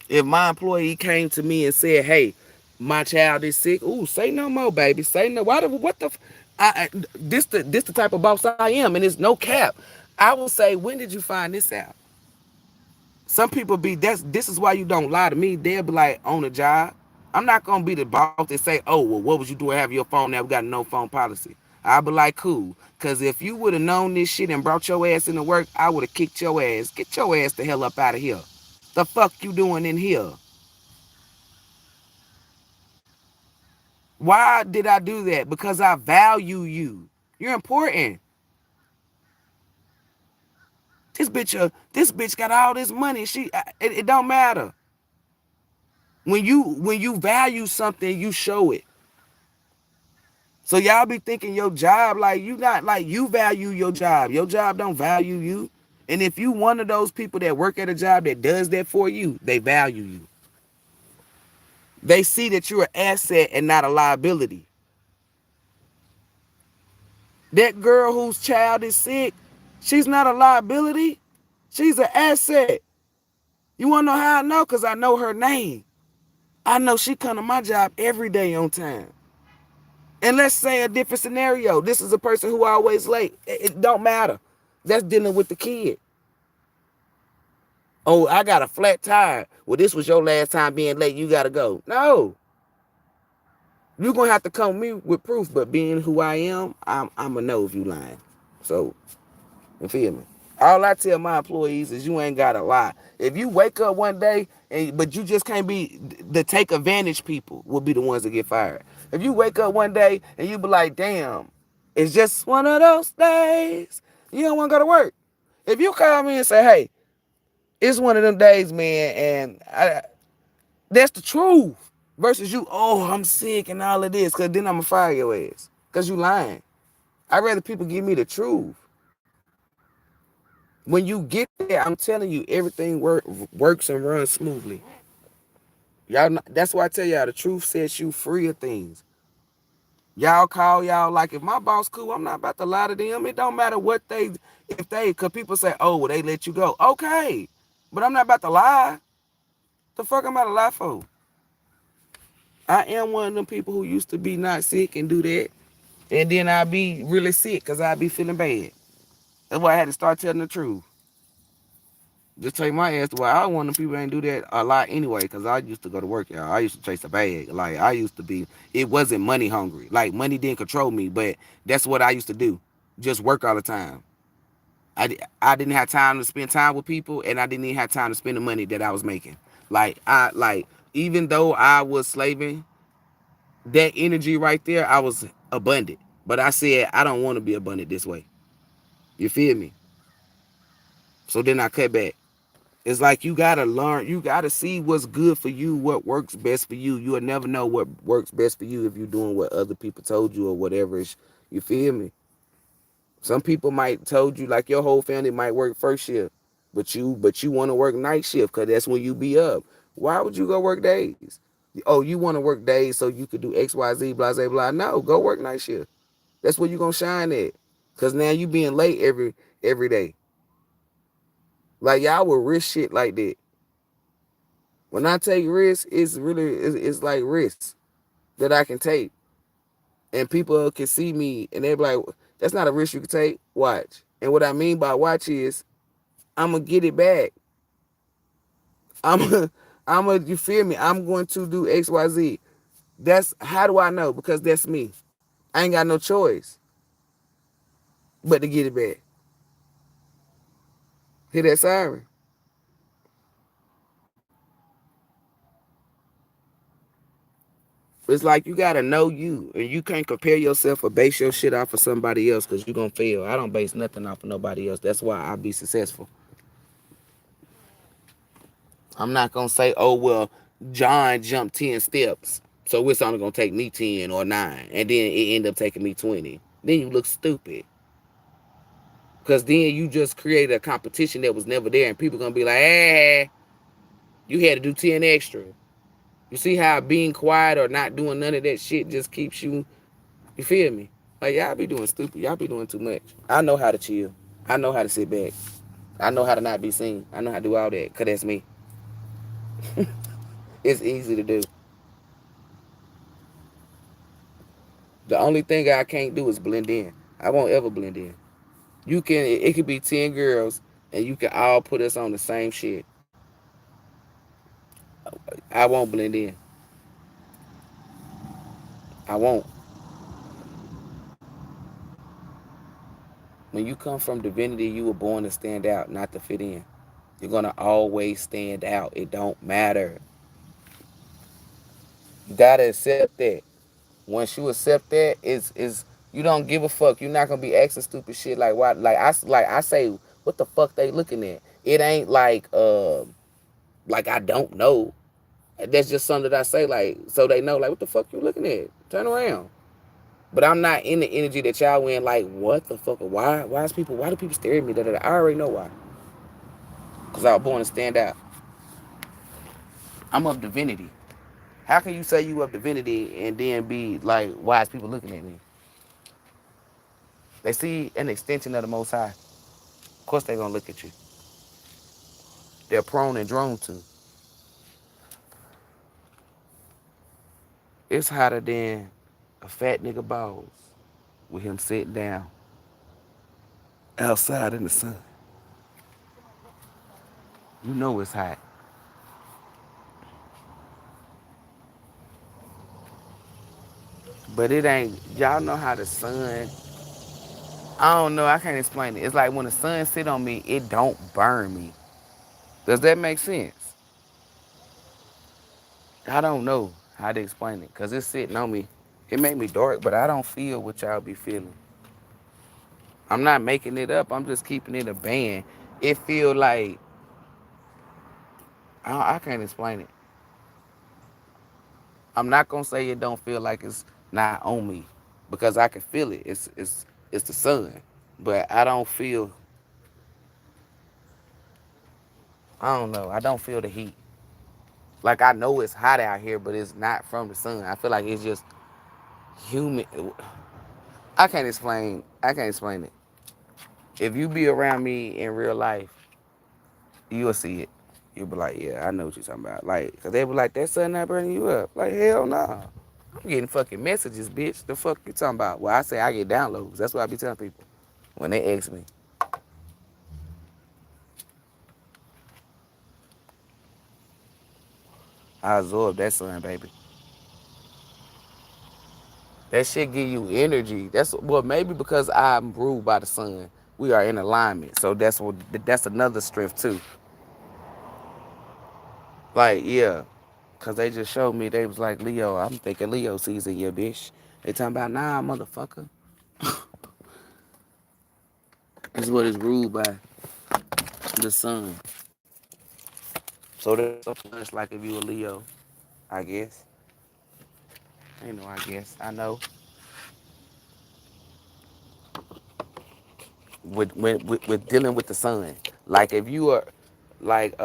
If my employee came to me and said, hey, My child is sick. Ooh, say no more, baby. Say no. Why the what the? This the type of boss I am, and it's no cap. I will say, when did you find this out? Some people be this is why you don't lie to me. They'll be like on the job. I'm not gonna be the boss that say, oh well, what was you doing? Have your phone now? We got a no phone policy. I'll be like, cool. Cause if you would have known this shit and brought your ass into work, I would have kicked your ass. Get your ass the hell up out of here. The fuck you doing in here? Why did I do that? Because I value you. You're important. This bitch got all this money. It don't matter. When you value something, you show it. So y'all be thinking your job, like you not like you value your job. Your job don't value you. And if you one of those people that work at a job that does that for you, they value you. They see that you're an asset and not a liability. That girl whose child is sick, she's not a liability. She's an asset. You want to know how I know? Because I know her name. I know she come to my job every day on time. And let's say a different scenario. This is a person who always late. It don't matter. That's dealing with the kid. Oh, I got a flat tire. Well, this was your last time being late. You got to go. No. You're going to have to come to me with proof. But being who I am, I'm going to know if you lying. So, you feel me? All I tell my employees is you ain't got to lie. If you wake up one day, but you just can't be, the take advantage people will be the ones that get fired. If you wake up one day and you be like, damn, it's just one of those days, you don't want to go to work. If you call me and say, hey, it's one of them days, man, and that's the truth. Versus you, oh, I'm sick and all of this, because then I'm going to fire your ass. Because you lying. I'd rather people give me the truth. When you get there, I'm telling you, everything works and runs smoothly. Y'all, that's why I tell y'all the truth sets you free of things. Y'all call y'all like, if my boss cool, I'm not about to lie to them. It don't matter what because people say, oh, well, they let you go. Okay, but I'm not about to lie. The fuck I'm about to lie for? I am one of them people who used to be not sick and do that. And then I be really sick because I be feeling bad. That's why I had to start telling the truth. Just take my ass to why I want them people ain't do that a lot anyway, because I used to go to work, y'all. I used to chase a bag. Like, I used to be, it wasn't money hungry. Like, money didn't control me, but that's what I used to do. Just work all the time. I didn't have time to spend time with people, and I didn't even have time to spend the money that I was making. Even though I was slaving, that energy right there, I was abundant. But I said, I don't want to be abundant this way. You feel me? So then I cut back. It's like you gotta learn, you gotta see what's good for you, what works best for you. You'll never know what works best for you if you're doing what other people told you or whatever. You feel me? Some people might told you, like your whole family might work first shift, but you want to work night shift because that's when you be up. Why would you go work days? Oh, you want to work days so you could do X, Y, Z, blah, blah, blah. No, go work night shift. That's where you gonna shine at. Cause now you being late every day. Like y'all will risk shit like that. When I take risks, it's like risks that I can take. And people can see me and they're like, that's not a risk you can take. Watch. And what I mean by watch is I'm gonna get it back. You feel me? I'm going to do XYZ. That's how do I know? Because that's me. I ain't got no choice but to get it back. Hear that siren? It's like you gotta know you, and you can't compare yourself or base your shit off of somebody else because you're gonna fail. I don't base nothing off of nobody else. That's why I be successful. I'm not gonna say, oh well, John jumped 10 steps, so it's only gonna take me 10 or 9, and then it end up taking me 20. Then you look stupid. Cause then you just created a competition that was never there, and people gonna be like, hey, you had to do 10 extra. You see how being quiet or not doing none of that shit just keeps you. You feel me? Like y'all be doing stupid. Y'all be doing too much. I know how to chill. I know how to sit back. I know how to not be seen. I know how to do all that. Cause that's me. It's easy to do. The only thing I can't do is blend in. I won't ever blend in. You can it could be 10 girls and you can all put us on the same shit. I won't blend in. I won't. When you come from divinity, you were born to stand out, not to fit in. You're gonna always stand out. It don't matter. You gotta accept that. Once you accept that, is you don't give a fuck. You're not gonna be asking stupid shit like why. Like I say, what the fuck they looking at? It ain't like I don't know. That's just something that I say like so they know like what the fuck you looking at. Turn around. But I'm not in the energy that y'all in. Like what the fuck? Why do people stare at me? I already know why. Cause I was born to stand out. I'm of divinity. How can you say you of divinity and then be like, why is people looking at me? They see an extension of the Most High. Of course they're gonna look at you. They're prone and drawn to. It's hotter than a fat nigga balls with him sitting down outside in the sun. You know it's hot. But it ain't, y'all know how the sun, I don't know, I can't explain it. It's like when the sun sit on me, it don't burn me. Does that make sense? I don't know how to explain it because it's sitting on me. It make me dark, but I don't feel what y'all be feeling. I'm not making it up. I'm just keeping it a band. It feel like I can't explain it. I'm not gonna say it don't feel like it's not on me because I can feel it. It's the sun, but I don't feel. I don't know. I don't feel the heat. Like I know it's hot out here, but it's not from the sun. I feel like it's just humid. I can't explain it. If you be around me in real life, you'll see it. You'll be like, yeah, I know what you're talking about. Like, cause they be like, that sun not burning you up. Like, hell no. Nah. I'm getting fucking messages, bitch. The fuck you talking about? Well, I say I get downloads. That's what I be telling people when they ask me. I absorb that sun, baby. That shit give you energy. That's well, maybe because I'm ruled by the sun. We are in alignment, so that's another strength too. Like, yeah, cause they just showed me they was like Leo. I'm thinking Leo season, yeah, bitch. They talking about nah, motherfucker. This is what is ruled by the sun. So that's a plus. Like if you a Leo, I guess. Ain't no, I guess. I know. With dealing with the sun. Like if you are, like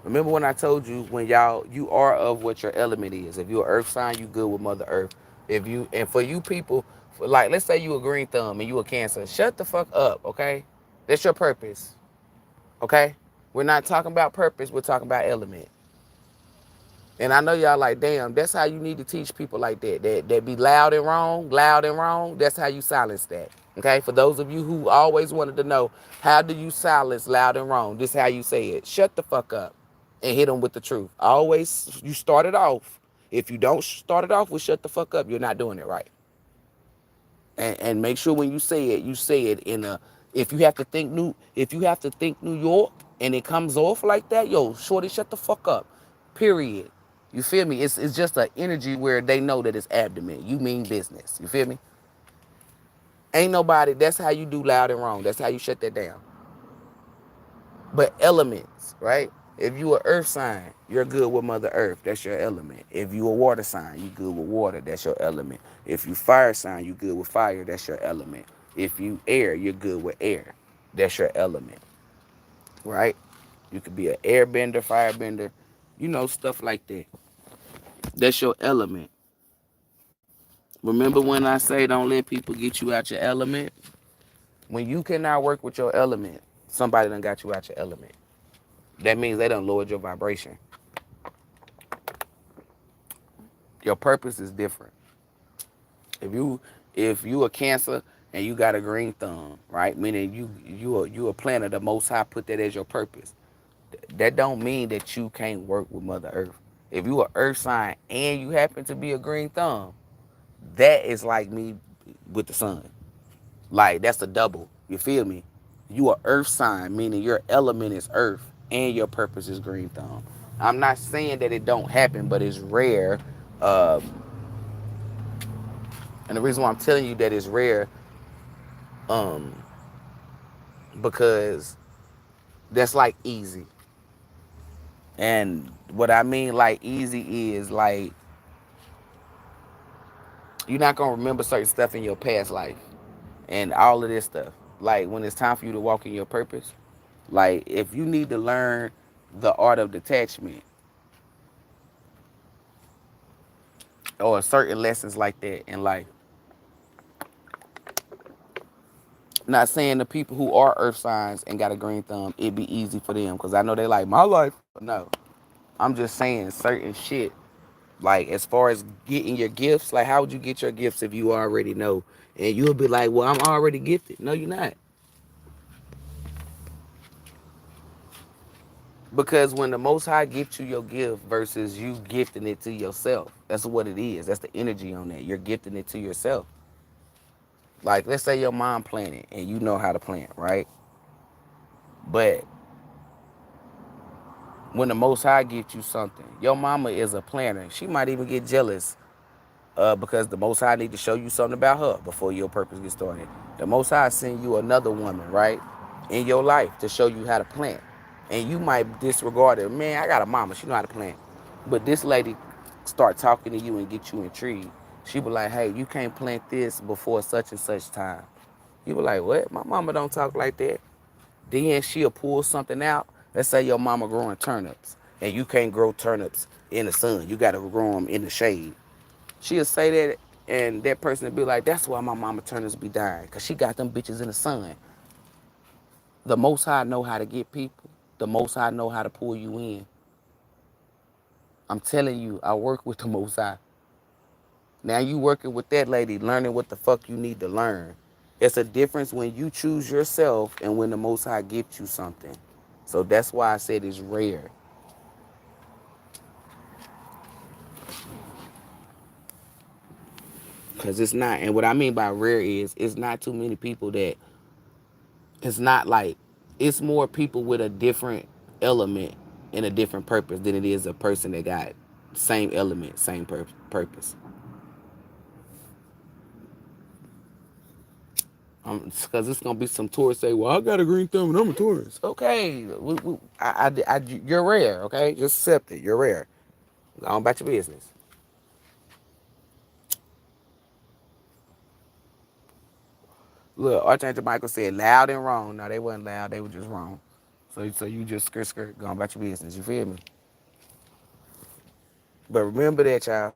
remember when I told you when y'all you are of what your element is. If you're an Earth sign, you good with Mother Earth. If you and for you people, like let's say you a green thumb and you a Cancer, shut the fuck up, okay? That's your purpose, okay? We're not talking about purpose. We're talking about element. And I know y'all like, damn, that's how you need to teach people like that. That be loud and wrong, loud and wrong. That's how you silence that. Okay? For those of you who always wanted to know, how do you silence loud and wrong? This is how you say it. Shut the fuck up and hit them with the truth. Always, you start it off. If you don't start it off with shut the fuck up, you're not doing it right. And make sure when you say it in a, if you have to think New York and it comes off like that, yo, shorty, shut the fuck up. Period. You feel me? It's just an energy where they know that it's abdomen. You mean business. You feel me? Ain't nobody, that's how you do loud and wrong. That's how you shut that down. But elements, right? If you a earth sign, you're good with Mother Earth. That's your element. If you a water sign, you good with water. That's your element. If you fire sign, you good with fire. That's your element. If you air, you're good with air. That's your element, right? You could be an airbender, firebender, stuff like that. That's your element. Remember when I say don't let people get you out your element? When you cannot work with your element, somebody done got you out your element. That means they done lowered your vibration. Your purpose is different. If you a Cancer and you got a green thumb, right? Meaning you a planner. The Most High put that as your purpose. That don't mean that you can't work with Mother Earth. If you a Earth sign and you happen to be a green thumb, that is like me with the sun. Like that's a double. You feel me? You a Earth sign, meaning your element is Earth and your purpose is green thumb. I'm not saying that it don't happen, but it's rare. Uh, and the reason why I'm telling you that it's rare, um, because that's like easy. And what I mean like easy is like you're not gonna remember certain stuff in your past life and all of this stuff. Like when it's time for you to walk in your purpose, like if you need to learn the art of detachment or certain lessons like that in life. Not saying the people who are earth signs and got a green thumb, it'd be easy for them because I know they like my life. But no, I'm just saying certain shit. Like as far as getting your gifts, like how would you get your gifts if you already know? And you'll be like, well, I'm already gifted. No, you're not. Because when the Most High gifts you your gift versus you gifting it to yourself, that's what it is. That's the energy on that. You're gifting it to yourself. Like let's say your mom planted and you know how to plant, right? But when the Most High gives you something, your mama is a planner. She might even get jealous because the Most High need to show you something about her before your purpose gets started. The Most High send you another woman, right, in your life to show you how to plant, and you might disregard it. Man, I got a mama; she know how to plant. But this lady start talking to you and get you intrigued. She be like, "Hey, you can't plant this before such and such time." You be like, "What? My mama don't talk like that." Then she'll pull something out. Let's say your mama growing turnips, and you can't grow turnips in the sun. You got to grow them in the shade. She'll say that, and that person will be like, "That's why my mama turnips be dying, cause she got them bitches in the sun." The Most High know how to get people. The Most High know how to pull you in. I'm telling you, I work with the Most High. Now you working with that lady, learning what the fuck you need to learn. It's a difference when you choose yourself and when the Most High gives you something. So that's why I said it's rare. Cause it's not, and what I mean by rare is it's not too many people that it's not like it's more people with a different element and a different purpose than it is a person that got same element, same purpose. Cause it's gonna be some tourists say, "Well, I got a green thumb and I'm a tourist." Okay, you're rare. Okay, just accept it. You're rare. Go on about your business. Look, Archangel Michael said loud and wrong. No, they wasn't loud. They were just wrong. So you just skirt, go on about your business. You feel me? But remember that, y'all.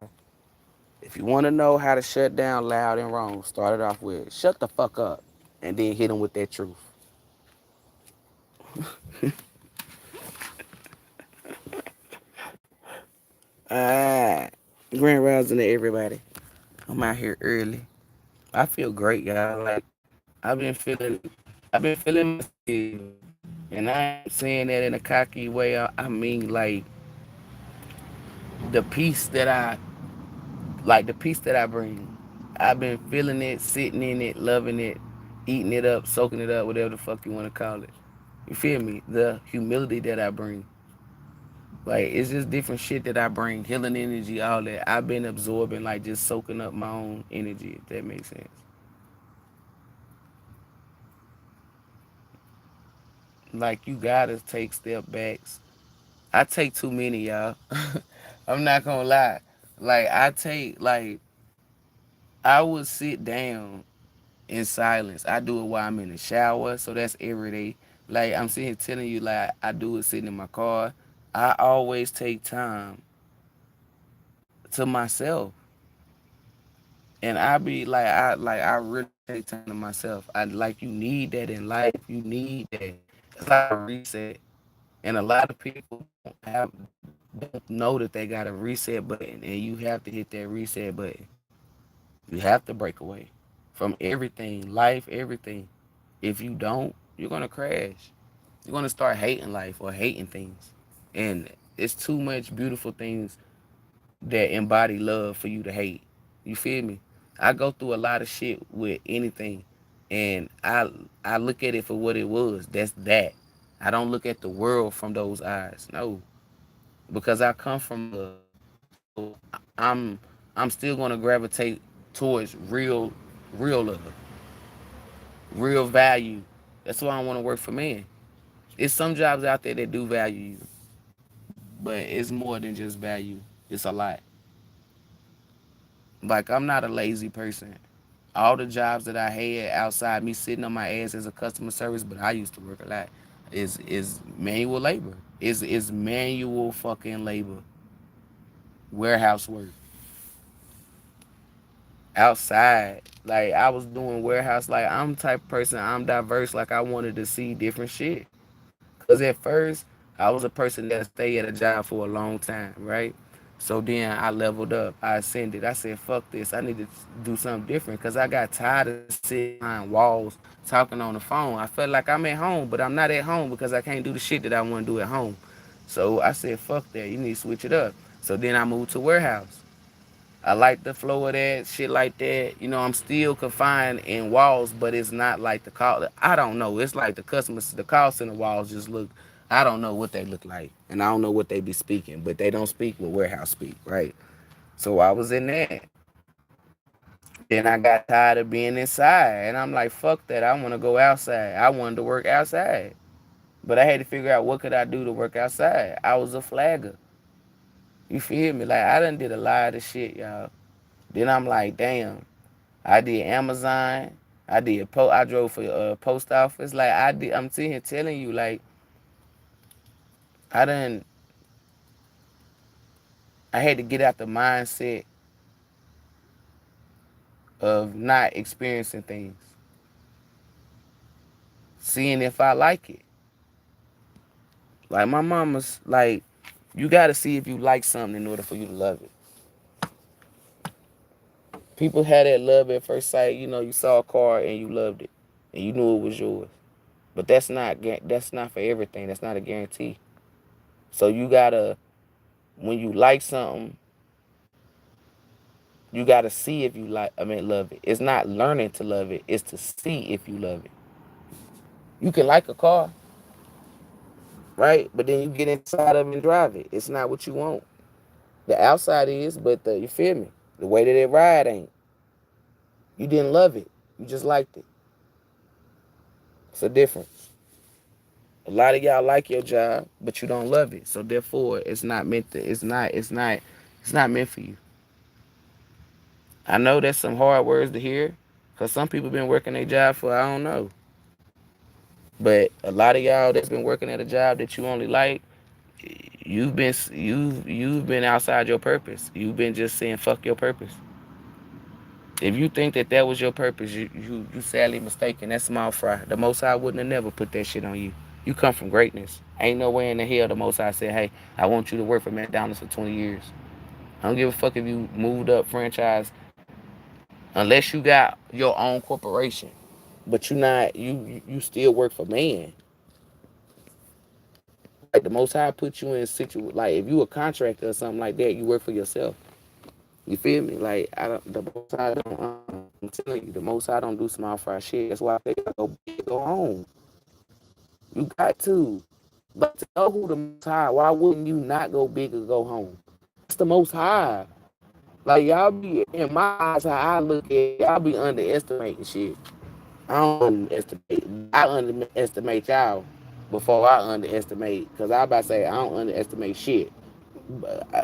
If you want to know how to shut down loud and wrong, start it off with shut the fuck up, and then hit them with that truth. Ah, grand rising to everybody. I'm out here early. I feel great, y'all. Like I've been feeling, I've been feeling myself, and I ain't saying that in a cocky way. I mean like the peace that the peace that I bring. I've been feeling it, sitting in it, loving it, eating it up, soaking it up, whatever the fuck you want to call it. You feel me? The humility that I bring. Like it's just different shit that I bring, healing energy, all that. I've been absorbing, like just soaking up my own energy, if that makes sense. Like you gotta take step backs. I take too many, y'all. I'm not gonna lie. Like I would sit down in silence. I do it while I'm in the shower, so that's every day. Like I'm sitting here telling you, like I do it sitting in my car. I always take time to myself, and I really take time to myself. I like you need that in life. You need that. It's like a reset, and a lot of people don't know that they got a reset button, and you have to hit that reset button. You have to break away from everything, life, everything. If you don't, you're gonna crash. You're gonna start hating life or hating things. And it's too much beautiful things that embody love for you to hate. You feel me? I go through a lot of shit with anything, and I look at it for what it was. That's that. I don't look at the world from those eyes. No, because I come from love. So I'm I'm still gonna gravitate towards real love, real value. That's why I want to work for men. It's some jobs out there that do value you, but it's more than just value. It's a lot. Like I'm not a lazy person. All the jobs that I had outside me sitting on my ass as a customer service, but I used to work a lot. Is manual labor. Is manual fucking labor. Warehouse work. Outside. Like I was doing warehouse. Like I'm the type of person. I'm diverse. Like I wanted to see different shit. Cause at first I was a person that stayed at a job for a long time, right? So then I leveled up. I ascended. I said, "Fuck this! I need to do something different." Cause I got tired of sitting behind walls talking on the phone. I felt like I'm at home, but I'm not at home because I can't do the shit that I want to do at home. So I said, "Fuck that! You need to switch it up." So then I moved to warehouse. I like the flow of that shit like that. You know, I'm still confined in walls, but it's not like the call. I don't know. It's like the customers, the call center walls just look. I don't know what they look like, and I don't know what they be speaking, but they don't speak what warehouse speak, right? So I was in that. Then I got tired of being inside, and I'm like, fuck that. I want to go outside. I wanted to work outside, but I had to figure out what could I do to work outside. I was a flagger. You feel me? Like I done did a lot of shit, y'all. Then I'm like, damn. I did Amazon. I did I drove for post office. Like I did. I'm sitting here telling you, like I done. I had to get out the mindset of not experiencing things, seeing if I like it. Like my mama's like, you got to see if you like something in order for you to love it. People had that love at first sight. You know, you saw a car and you loved it, and you knew it was yours. But that's not for everything. That's not a guarantee. So you gotta, when you like something, you gotta see if you like. I mean, love it. It's not learning to love it. It's to see if you love it. You can like a car, right? But then you get inside of it and drive it. It's not what you want. The outside is, but you feel me? The way that it ride ain't. You didn't love it. You just liked it. It's a difference. A lot of y'all like your job, but you don't love it. So therefore, it's not meant to. It's not meant for you. I know that's some hard words to hear, cause some people been working their job for I don't know. But a lot of y'all that's been working at a job that you only like, you've been outside your purpose. You've been just saying fuck your purpose. If you think that that was your purpose, you sadly mistaken. That's small fry. The Most High wouldn't have never put that shit on you. You come from greatness. Ain't no way in the hell the Most High said, "Hey, I want you to work for McDonald's for 20 years." I don't give a fuck if you moved up franchise, unless you got your own corporation. But you still work for man. Like the Most High put you in a situation. Like if you a contractor or something like that, you work for yourself. You feel me? Like I don't. The Most High don't. I'm telling you, the Most High don't do small fry shit. That's why they gotta go big, go home. You got to. But to know who the Most High, why wouldn't you not go big or go home? It's the Most High. Like y'all be in my eyes, how I look at y'all be underestimating shit. I don't underestimate. I underestimate y'all before I underestimate. Cause I about to say I don't underestimate shit.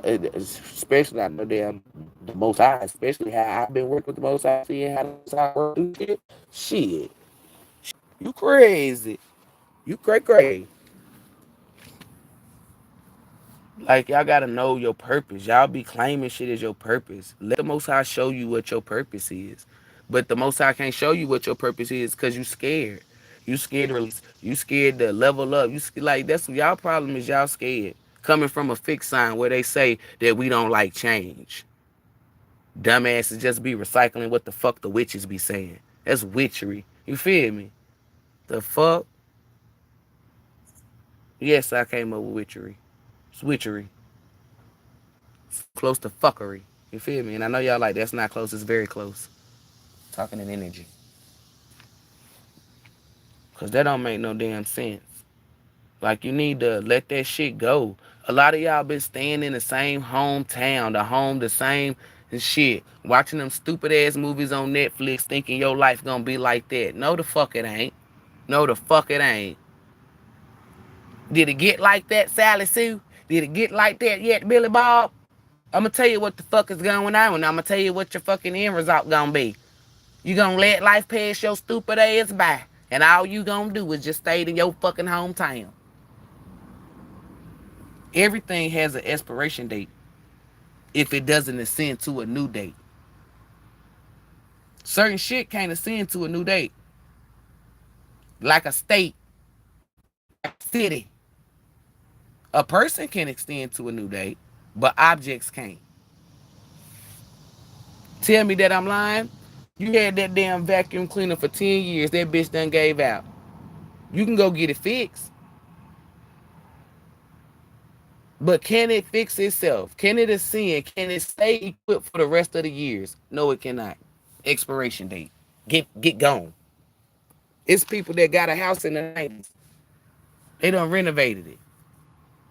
Especially I know damn the Most High, especially how I've been working with the Most High, seeing how the Most High work through shit. Shit, you crazy. You cray. Like y'all gotta know your purpose. Y'all be claiming shit as your purpose. Let the Most High show you what your purpose is. But the Most High can't show you what your purpose is because you scared. You scared to release. You scared to level up. Like that's y'all problem is y'all scared. Coming from a fixed sign where they say that we don't like change. Dumbasses just be recycling what the fuck the witches be saying. That's witchery. You feel me? The fuck? Yes, I came up with witchery. It's witchery. It's close to fuckery. You feel me? And I know y'all like that's not close. It's very close. Talking in energy. Because that don't make no damn sense. Like, you need to let that shit go. A lot of y'all been staying in the same hometown, the same shit. Watching them stupid ass movies on Netflix thinking your life gonna be like that. No, the fuck it ain't. No, the fuck it ain't. Did it get like that, Sally Sue? Did it get like that yet, Billy Bob? I'm gonna tell you what the fuck is going on, and I'm gonna tell you what your fucking end result gonna be. You gonna let life pass your stupid ass by, and all you gonna do is just stay in your fucking hometown. Everything has an expiration date if it doesn't ascend to a new date. Certain shit can't ascend to a new date. Like a state, like a city. A person can extend to a new date, but objects can't. Tell me that I'm lying. You had that damn vacuum cleaner for 10 years. That bitch done gave out. You can go get it fixed. But can it fix itself? Can it ascend? Can it stay equipped for the rest of the years? No, it cannot. Expiration date. Get gone. It's people that got a house in the 90s. They done renovated it.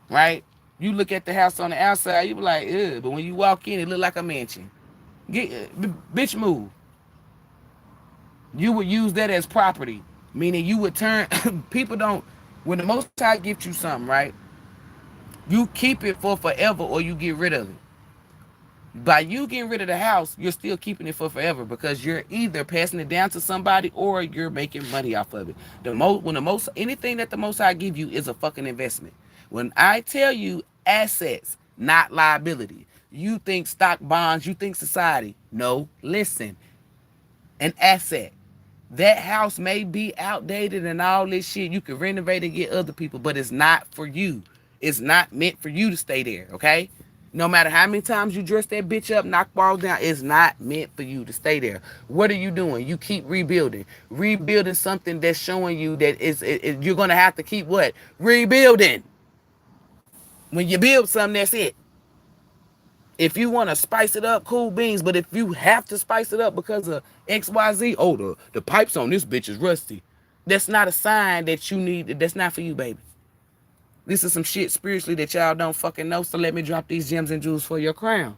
Right? You look at the house on the outside, you be like, ugh. But when you walk in, it look like a mansion. Bitch, move. You would use that as property. Meaning you would turn, people don't, when the Most High gives you something, right? You keep it for forever or you get rid of it. By you getting rid of the house, you're still keeping it for forever because you're either passing it down to somebody or you're making money off of it. Anything that the Most High give you is a fucking investment. When I tell you assets, not liability, you think stock bonds, you think society. No, listen, an asset. That house may be outdated and all this shit. You can renovate and get other people, but it's not for you. It's not meant for you to stay there, okay? No matter how many times you dress that bitch up, knock walls down, it's not meant for you to stay there. What are you doing? You keep rebuilding. Rebuilding something that's showing you that you're going to have to keep what? Rebuilding. When you build something, that's it. If you want to spice it up, cool beans. But if you have to spice it up because of XYZ, oh, the pipes on this bitch is rusty. That's not a sign that you need. That's not for you, baby. This is some shit spiritually that y'all don't fucking know. So let me drop these gems and jewels for your crown.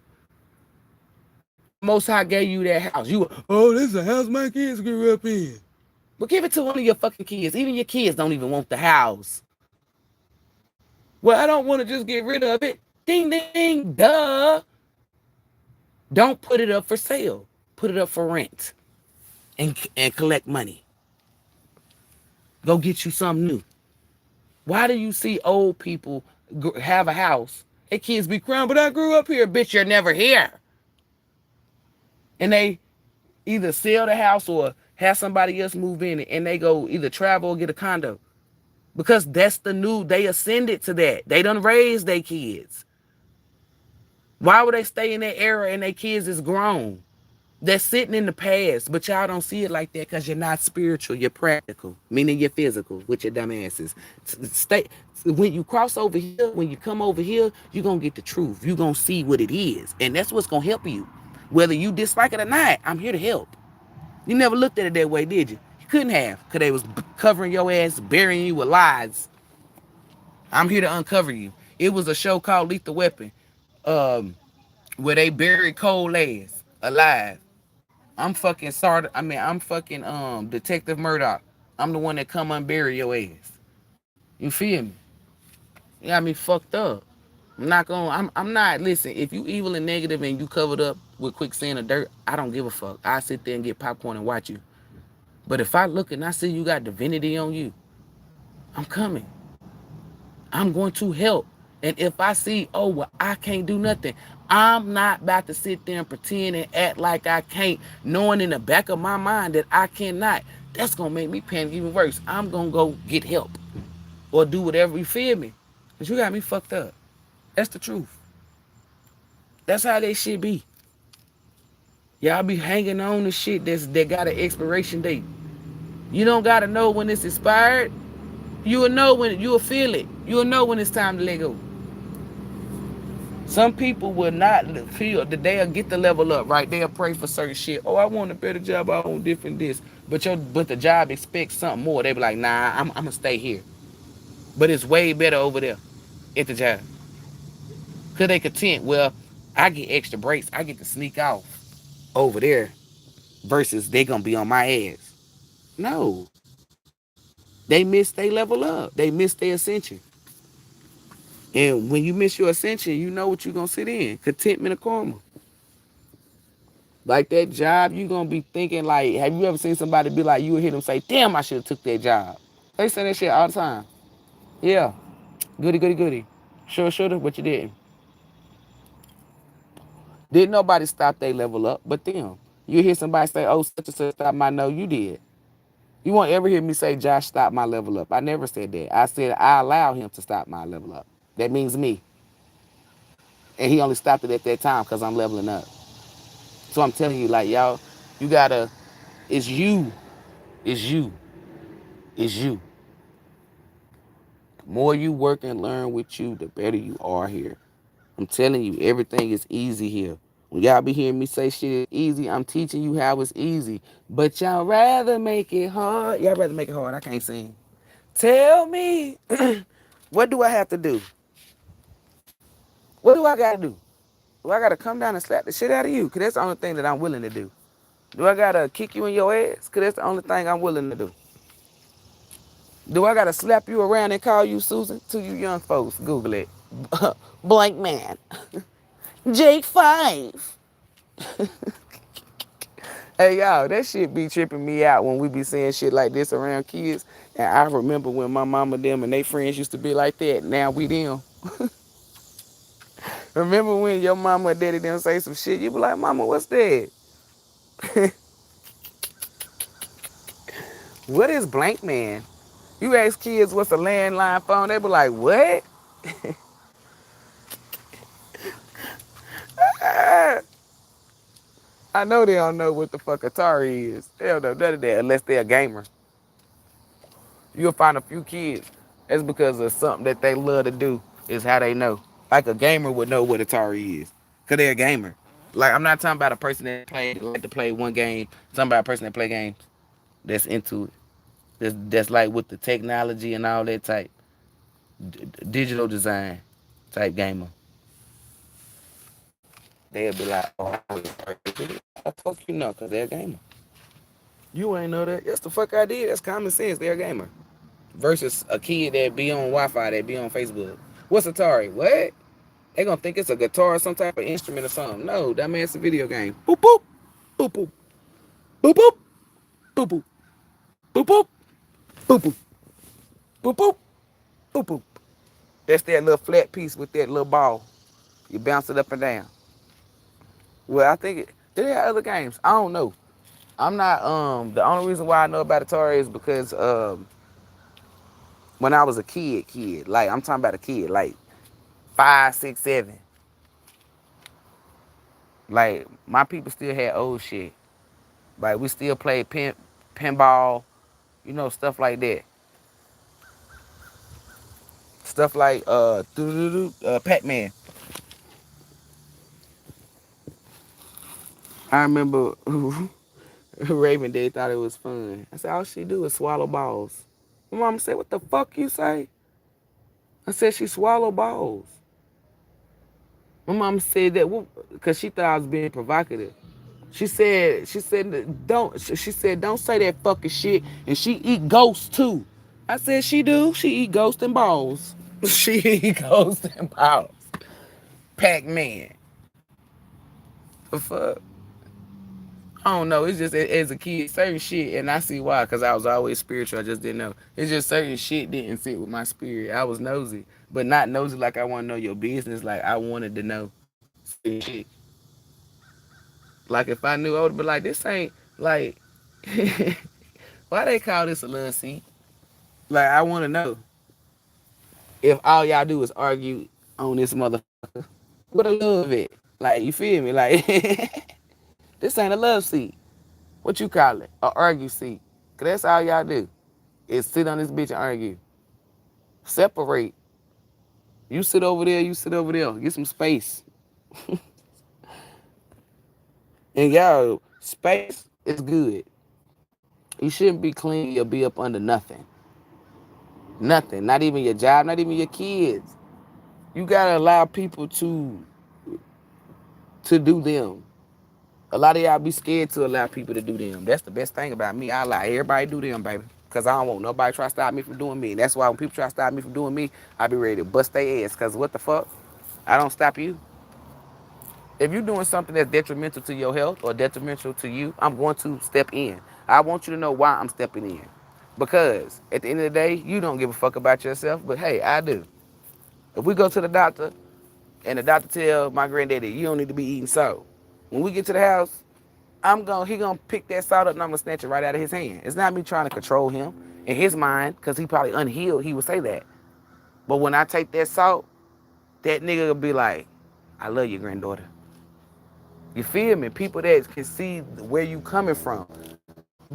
Most High gave you that house. Oh, this is a house my kids grew up in. But give it to one of your fucking kids. Even your kids don't even want the house. Well, I don't want to just get rid of it. Ding, ding, duh. Don't put it up for sale. Put it up for rent and collect money. Go get you something new. Why do you see old people have a house? Their kids be crying, but I grew up here. Bitch, you're never here. And they either sell the house or have somebody else move in it and they go either travel or get a condo. Because that's the new, they ascended to that. They done raised their kids. Why would they stay in that era and their kids is grown? They're sitting in the past, but y'all don't see it like that because you're not spiritual. You're practical, meaning you're physical with your dumb asses. When you cross over here, when you come over here, you're going to get the truth. You're going to see what it is. And that's what's going to help you. Whether you dislike it or not, I'm here to help. You never looked at it that way, did you? You couldn't have because they was covering your ass, burying you with lies. I'm here to uncover you. It was a show called Lethal Weapon where they buried Cole ass alive. I'm fucking Detective Murdoch. I'm the one that come unbury your ass. You feel me? You got me fucked up. I'm not, listen, if you evil and negative and you covered up with quicksand or dirt, I don't give a fuck. I sit there and get popcorn and watch you. But if I look and I see you got divinity on you, I'm coming. I'm going to help. And if I see, oh, well, I can't do nothing, I'm not about to sit there and pretend and act like I can't, knowing in the back of my mind that I cannot. That's going to make me panic even worse. I'm going to go get help or do whatever, you feel me? Because you got me fucked up. That's the truth. That's how they should be. Y'all be hanging on to shit that got an expiration date. You don't gotta know when it's expired. You'll know when you'll feel it. You'll know when it's time to let go. Some people will not feel that they'll get the level up, right? They'll pray for certain shit. Oh, I want a better job. I want different this. But the job expects something more. They be like, nah, I'm gonna stay here. But it's way better over there at the job. Cause they content. Well, I get extra breaks. I get to sneak off over there versus they gonna be on my ass. No. They miss they level up. They miss their ascension. And when you miss your ascension, you know what you're gonna sit in. Contentment or karma. Like that job, you gonna be thinking like, have you ever seen somebody be like, you would hear them say, damn, I should have took that job. They say that shit all the time. Yeah. Goody, goody, goody. Sure, shoulda, but you didn't. Didn't nobody stop they level up but them. You hear somebody say, oh, such and such stop my no, you did. You won't ever hear me say Josh stopped my level up. I never said that. I said I allow him to stop my level up. That means me. And he only stopped it at that time because I'm leveling up. So I'm telling you, like, y'all, you gotta, it's you. It's you. It's you. The more you work and learn with you, the better you are here. I'm telling you, everything is easy here. When y'all be hearing me say shit is easy, I'm teaching you how it's easy. But y'all rather make it hard. Y'all rather make it hard. I can't sing. Tell me, what do I have to do? What do I gotta do? Do I gotta come down and slap the shit out of you? Cause that's the only thing that I'm willing to do. Do I gotta kick you in your ass? Cause that's the only thing I'm willing to do. Do I gotta slap you around and call you Susan? To you young folks, Google it. Blank man. Jake 5. Hey y'all, that shit be tripping me out when we be saying shit like this around kids. And I remember when my mama them and they friends used to be like that. Now we them. Remember when your mama or daddy them say some shit, you be like, mama, what's that? What is blank man? You ask kids what's a landline phone, they be like, what? I know they don't know what the fuck Atari is. They don't know none of that unless they're a gamer. You'll find a few kids. That's because of something that they love to do is how they know. Like a gamer would know what Atari is. Cause they're a gamer. Like I'm not talking about a person that like to play one game. I'm talking about a person that play games. That's into it. That's like with the technology and all that type. Digital design type gamer. They'll be like, oh, I fuck you know, cause they're a gamer. You ain't know that. Yes, the fuck I did. That's common sense. They're a gamer. Versus a kid that be on Wi-Fi, that be on Facebook. What's Atari? What? They gonna think it's a guitar or some type of instrument or something. No, that man's a video game. Boop boop. Boop boop. Boop boop. Boop boop. Boop boop. Boop boop. Boop boop. Boop boop. That's that little flat piece with that little ball. You bounce it up and down. Well, I think they have other games. I don't know. I'm not the only reason why I know about Atari is because when I was a kid, like I'm talking about a kid, like 5, 6, 7. Like my people still had old shit. Like we still played pinball, stuff like that. Stuff like Pac-Man. I remember Raven Day thought it was fun. I said all she do is swallow balls. My mama said, "What the fuck you say?" I said she swallow balls. My mom said that because she thought I was being provocative. She said, don't say that fucking shit. And she eat ghosts too. I said, she do. She eat ghosts and balls. She eat ghosts and balls. Pac-Man. The fuck? I don't know. It's just as a kid, certain shit, and I see why, because I was always spiritual. I just didn't know. It's just certain shit didn't fit with my spirit. I was nosy, but not nosy like I want to know your business. Like I wanted to know certain shit. Like if I knew, I would be like, this ain't like, why they call this a love seat? Like I want to know if all y'all do is argue on this motherfucker. What a love it. Like you feel me? Like This ain't a love seat. What you call it? A argue seat. Cause that's all y'all do. Is sit on this bitch and argue. Separate. You sit over there, you sit over there. Get some space. And y'all, space is good. You shouldn't be clingy or be up under nothing. Nothing. Not even your job, not even your kids. You gotta allow people to do them. A lot of y'all be scared to allow people to do them. That's the best thing about me. I allow everybody to do them, baby. Cause I don't want nobody try to stop me from doing me. And that's why when people try to stop me from doing me, I be ready to bust their ass. Cause what the fuck? I don't stop you. If you're doing something that's detrimental to your health or detrimental to you, I'm going to step in. I want you to know why I'm stepping in. Because at the end of the day, you don't give a fuck about yourself, but hey, I do. If we go to the doctor and the doctor tell my granddaddy, you don't need to be eating salt. When we get to the house, he gonna pick that salt up and I'm gonna snatch it right out of his hand. It's not me trying to control him. In his mind, because he probably unhealed, he would say that. But when I take that salt, that nigga will be like, I love you, granddaughter. You feel me? People that can see where you coming from.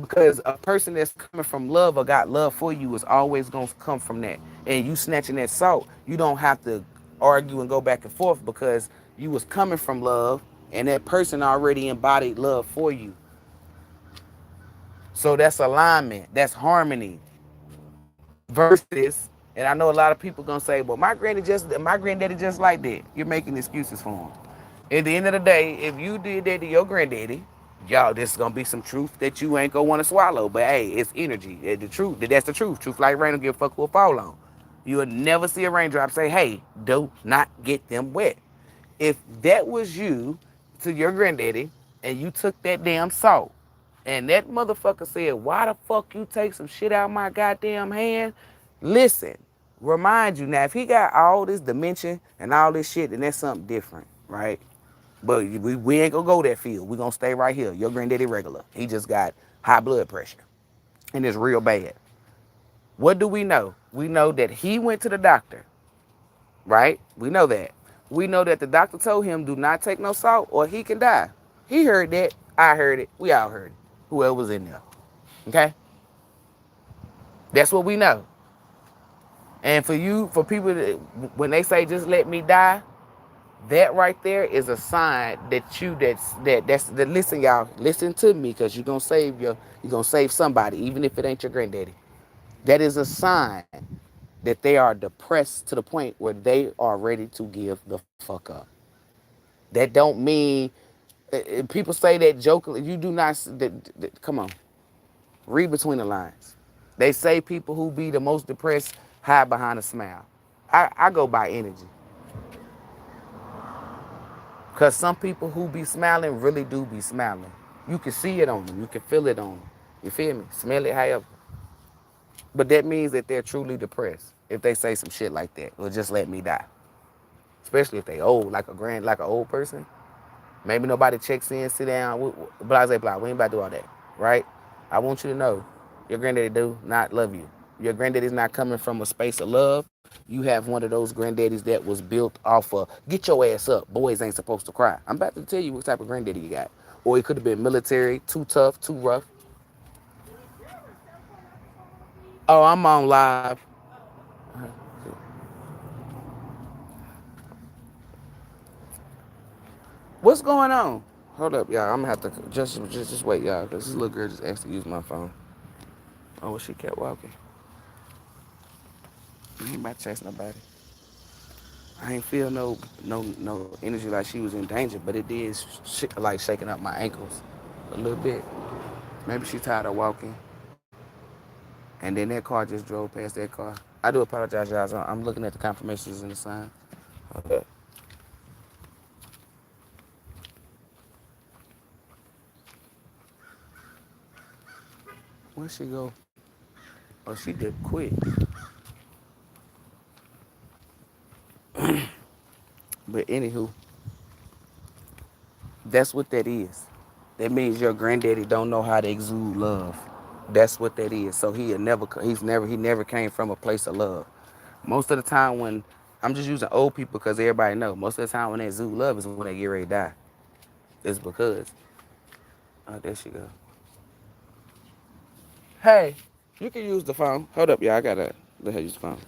Because a person that's coming from love or got love for you is always going to come from that. And you snatching that salt, you don't have to argue and go back and forth because you was coming from love and that person already embodied love for you. So that's alignment. That's harmony. Versus, and I know a lot of people going to say, well, my granddaddy just like that. You're making excuses for him. At the end of the day, if you did that to your granddaddy, y'all, this is gonna be some truth that you ain't gonna want to swallow. But hey, it's energy. The truth. That's the truth. Truth like rain, don't give a fuck who will fall on. You'll never see a raindrop say, hey, do not get them wet. If that was you to your granddaddy and you took that damn salt and that motherfucker said, why the fuck you take some shit out of my goddamn hand? Listen, remind you now, if he got all this dimension and all this shit, then that's something different, right? But we ain't gonna go that field. We gonna stay right here. Your granddaddy regular. He just got high blood pressure. And it's real bad. What do we know? We know that he went to the doctor, right? We know that. We know that the doctor told him, do not take no salt or he can die. He heard that. I heard it. We all heard it. Whoever was in there. Okay? That's what we know. And for people that, when they say just let me die, that right there is a sign that listen, y'all, listen to me, because you're gonna save somebody, even if it ain't your granddaddy. That is a sign that they are depressed to the point where they are ready to give the fuck up. That don't mean people say that jokingly. You do not. Come on, read between the lines. They say people who be the most depressed hide behind a smile. I go by energy. Because some people who be smiling really do be smiling. You can see it on them. You can feel it on them. You feel me? Smell it however. But that means that they're truly depressed if they say some shit like that. Or just let me die. Especially if they old, like an old person. Maybe nobody checks in, sit down, blah, blah, blah. We ain't about to do all that, right? I want you to know your granddaddy do not love you. Your granddaddy's not coming from a space of love. You have one of those granddaddies that was built off of, get your ass up, boys ain't supposed to cry. I'm about to tell you what type of granddaddy you got. Or it could have been military, too tough, too rough. Oh, I'm on live. What's going on? Hold up, y'all. I'm gonna have to just wait, y'all, because this little girl just asked to use my phone. Oh, well, she kept walking. I ain't about to chase nobody. I ain't feel no energy like she was in danger, but it did like shaking up my ankles a little bit. Maybe she tired of walking. And then that car just drove past that car. I do apologize, y'all. I'm looking at the confirmations in the sign. Okay. Where'd she go? Oh, she did quick. But anywho, that's what that is. That means your granddaddy don't know how to exude love. That's what that is. So he never came from a place of love. Most of the time when, I'm just using old people because everybody know, most of the time when they exude love is when they get ready to die. It's because Oh, there she go. Hey, you can use the phone. Hold up, y'all. I gotta let her use the phone.